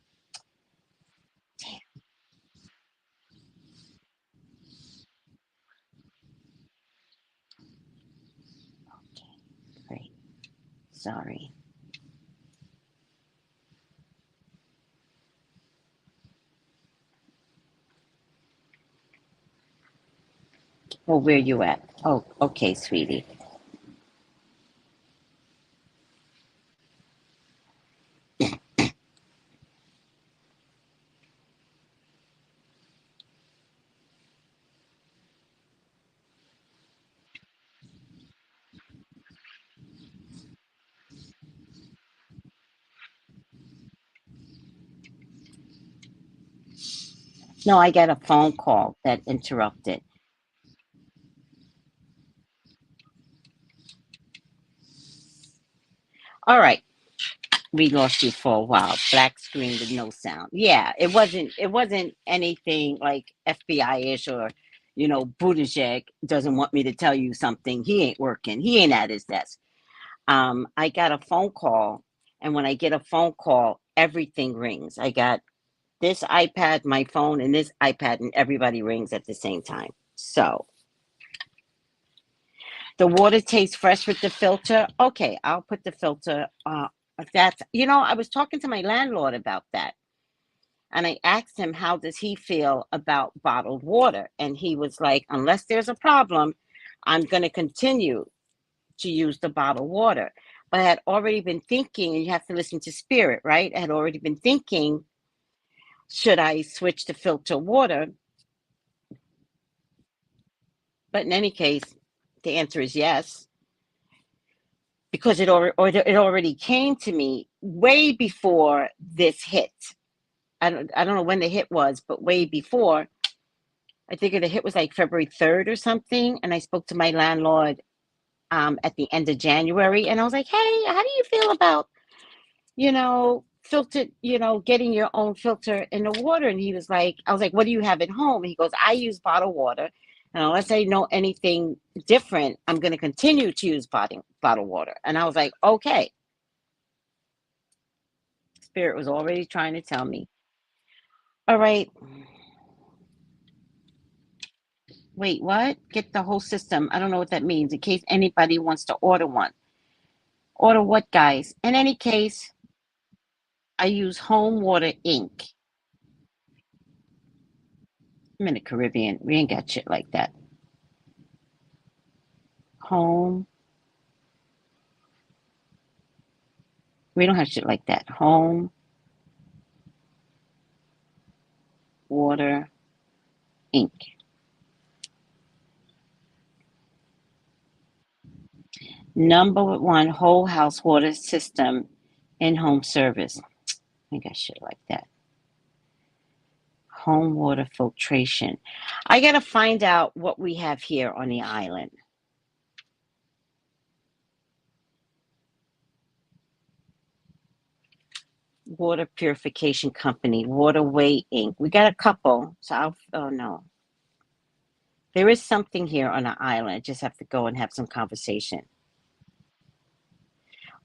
Okay, great. Sorry. Well, where you at? Oh, okay, sweetie. No, I got a phone call that interrupted. All right, we lost you for a while. Black screen with no sound. Yeah, it wasn't anything like FBI-ish or Buttigieg doesn't want me to tell you something. He ain't working. He ain't at his desk. I got a phone call, and when I get a phone call, everything rings. I got this iPad, my phone, and this iPad, and everybody rings at the same time. So the water tastes fresh with the filter. Okay, I'll put the filter. That's I was talking to my landlord about that. And I asked him, how does he feel about bottled water? And he was like, unless there's a problem, I'm going to continue to use the bottled water. But I had already been thinking, and you have to listen to spirit, right? I had already been thinking, should I switch to filter water? But in any case, the answer is yes, because it already came to me way before this hit. I don't know when the hit was, but way before. I think the hit was like February 3rd or something. And I spoke to my landlord at the end of January, and I was like, hey, how do you feel about, filtered, getting your own filter in the water? And he was like, I was like, what do you have at home? And he goes, I use bottled water. And unless I know anything different, I'm going to continue to use bottled water. And I was like, okay. Spirit was already trying to tell me. All right. Wait, what? Get the whole system. I don't know what that means. In case anybody wants to order one. Order what, guys? In any case, I use Home Water Inc. I'm in the Caribbean. We ain't got shit like that. Home. We don't have shit like that. Home Water Inc. #1 whole house water system in-home service. We got shit like that. Home water filtration. I gotta find out what we have here on the island. Water Purification Company, Waterway Inc. We got a couple, so oh no. There is something here on the island. I just have to go and have some conversation.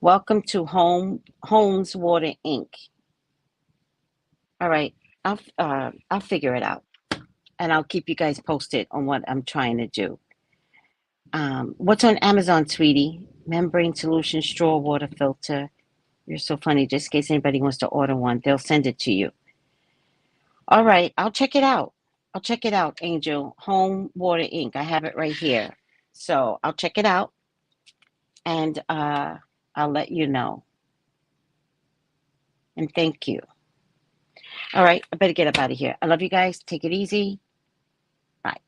Welcome to Homes Water Inc. All right, I'll figure it out, and I'll keep you guys posted on what I'm trying to do. What's on Amazon, sweetie? Membrane solution straw water filter. You're so funny. Just in case anybody wants to order one, they'll send it to you. All right, I'll check it out. I'll check it out, Angel. Home Water Inc. I have it right here. So I'll check it out, and I'll let you know. And thank you. All right, I better get up out of here. I love you guys. Take it easy. Bye.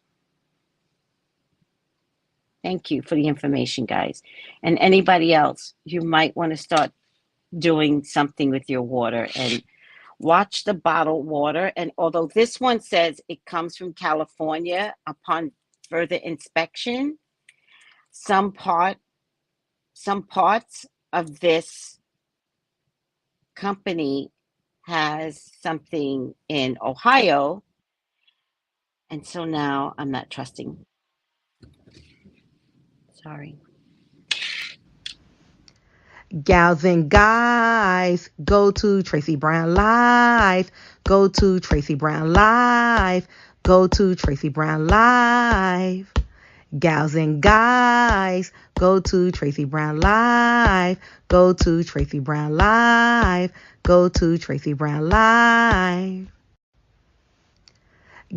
Thank you for the information, guys. And anybody else, you might want to start doing something with your water and watch the bottled water. And although this one says it comes from California, upon further inspection, some parts of this company has something in Ohio. And so now I'm not trusting. Sorry. Gals and guys, go to Tracey Brown Live. Go to Tracey Brown Live. Go to Tracey Brown Live. Gals and guys, go to Tracey Brown Live. Go to Tracey Brown Live. Go to Tracey Brown Live.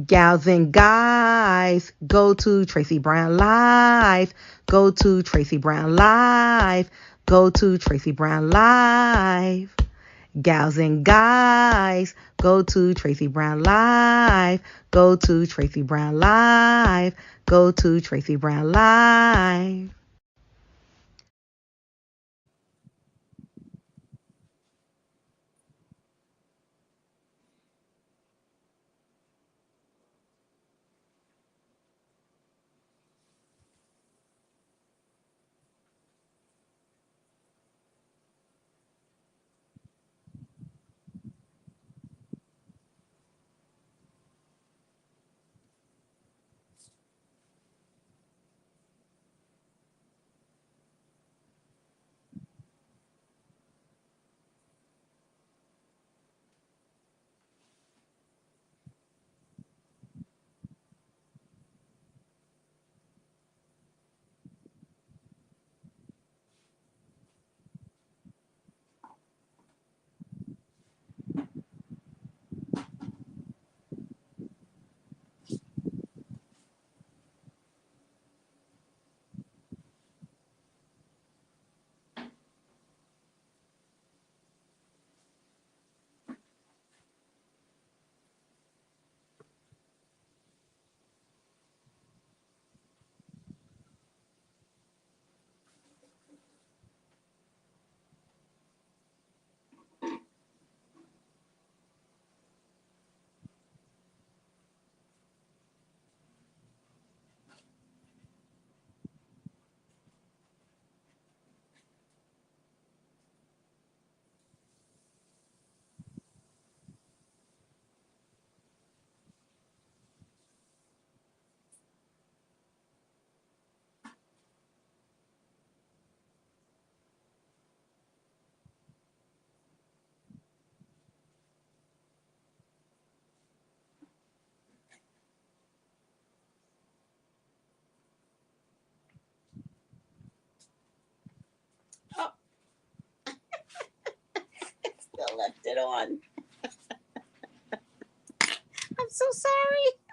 Gals and guys, go to Tracey Brown Live. Go to Tracey Brown Live. Go to Tracey Brown Live. Gals and guys, go to Tracey Brown Live. Go to Tracey Brown Live. Go to Tracey Brown Live. left it on. I'm so sorry.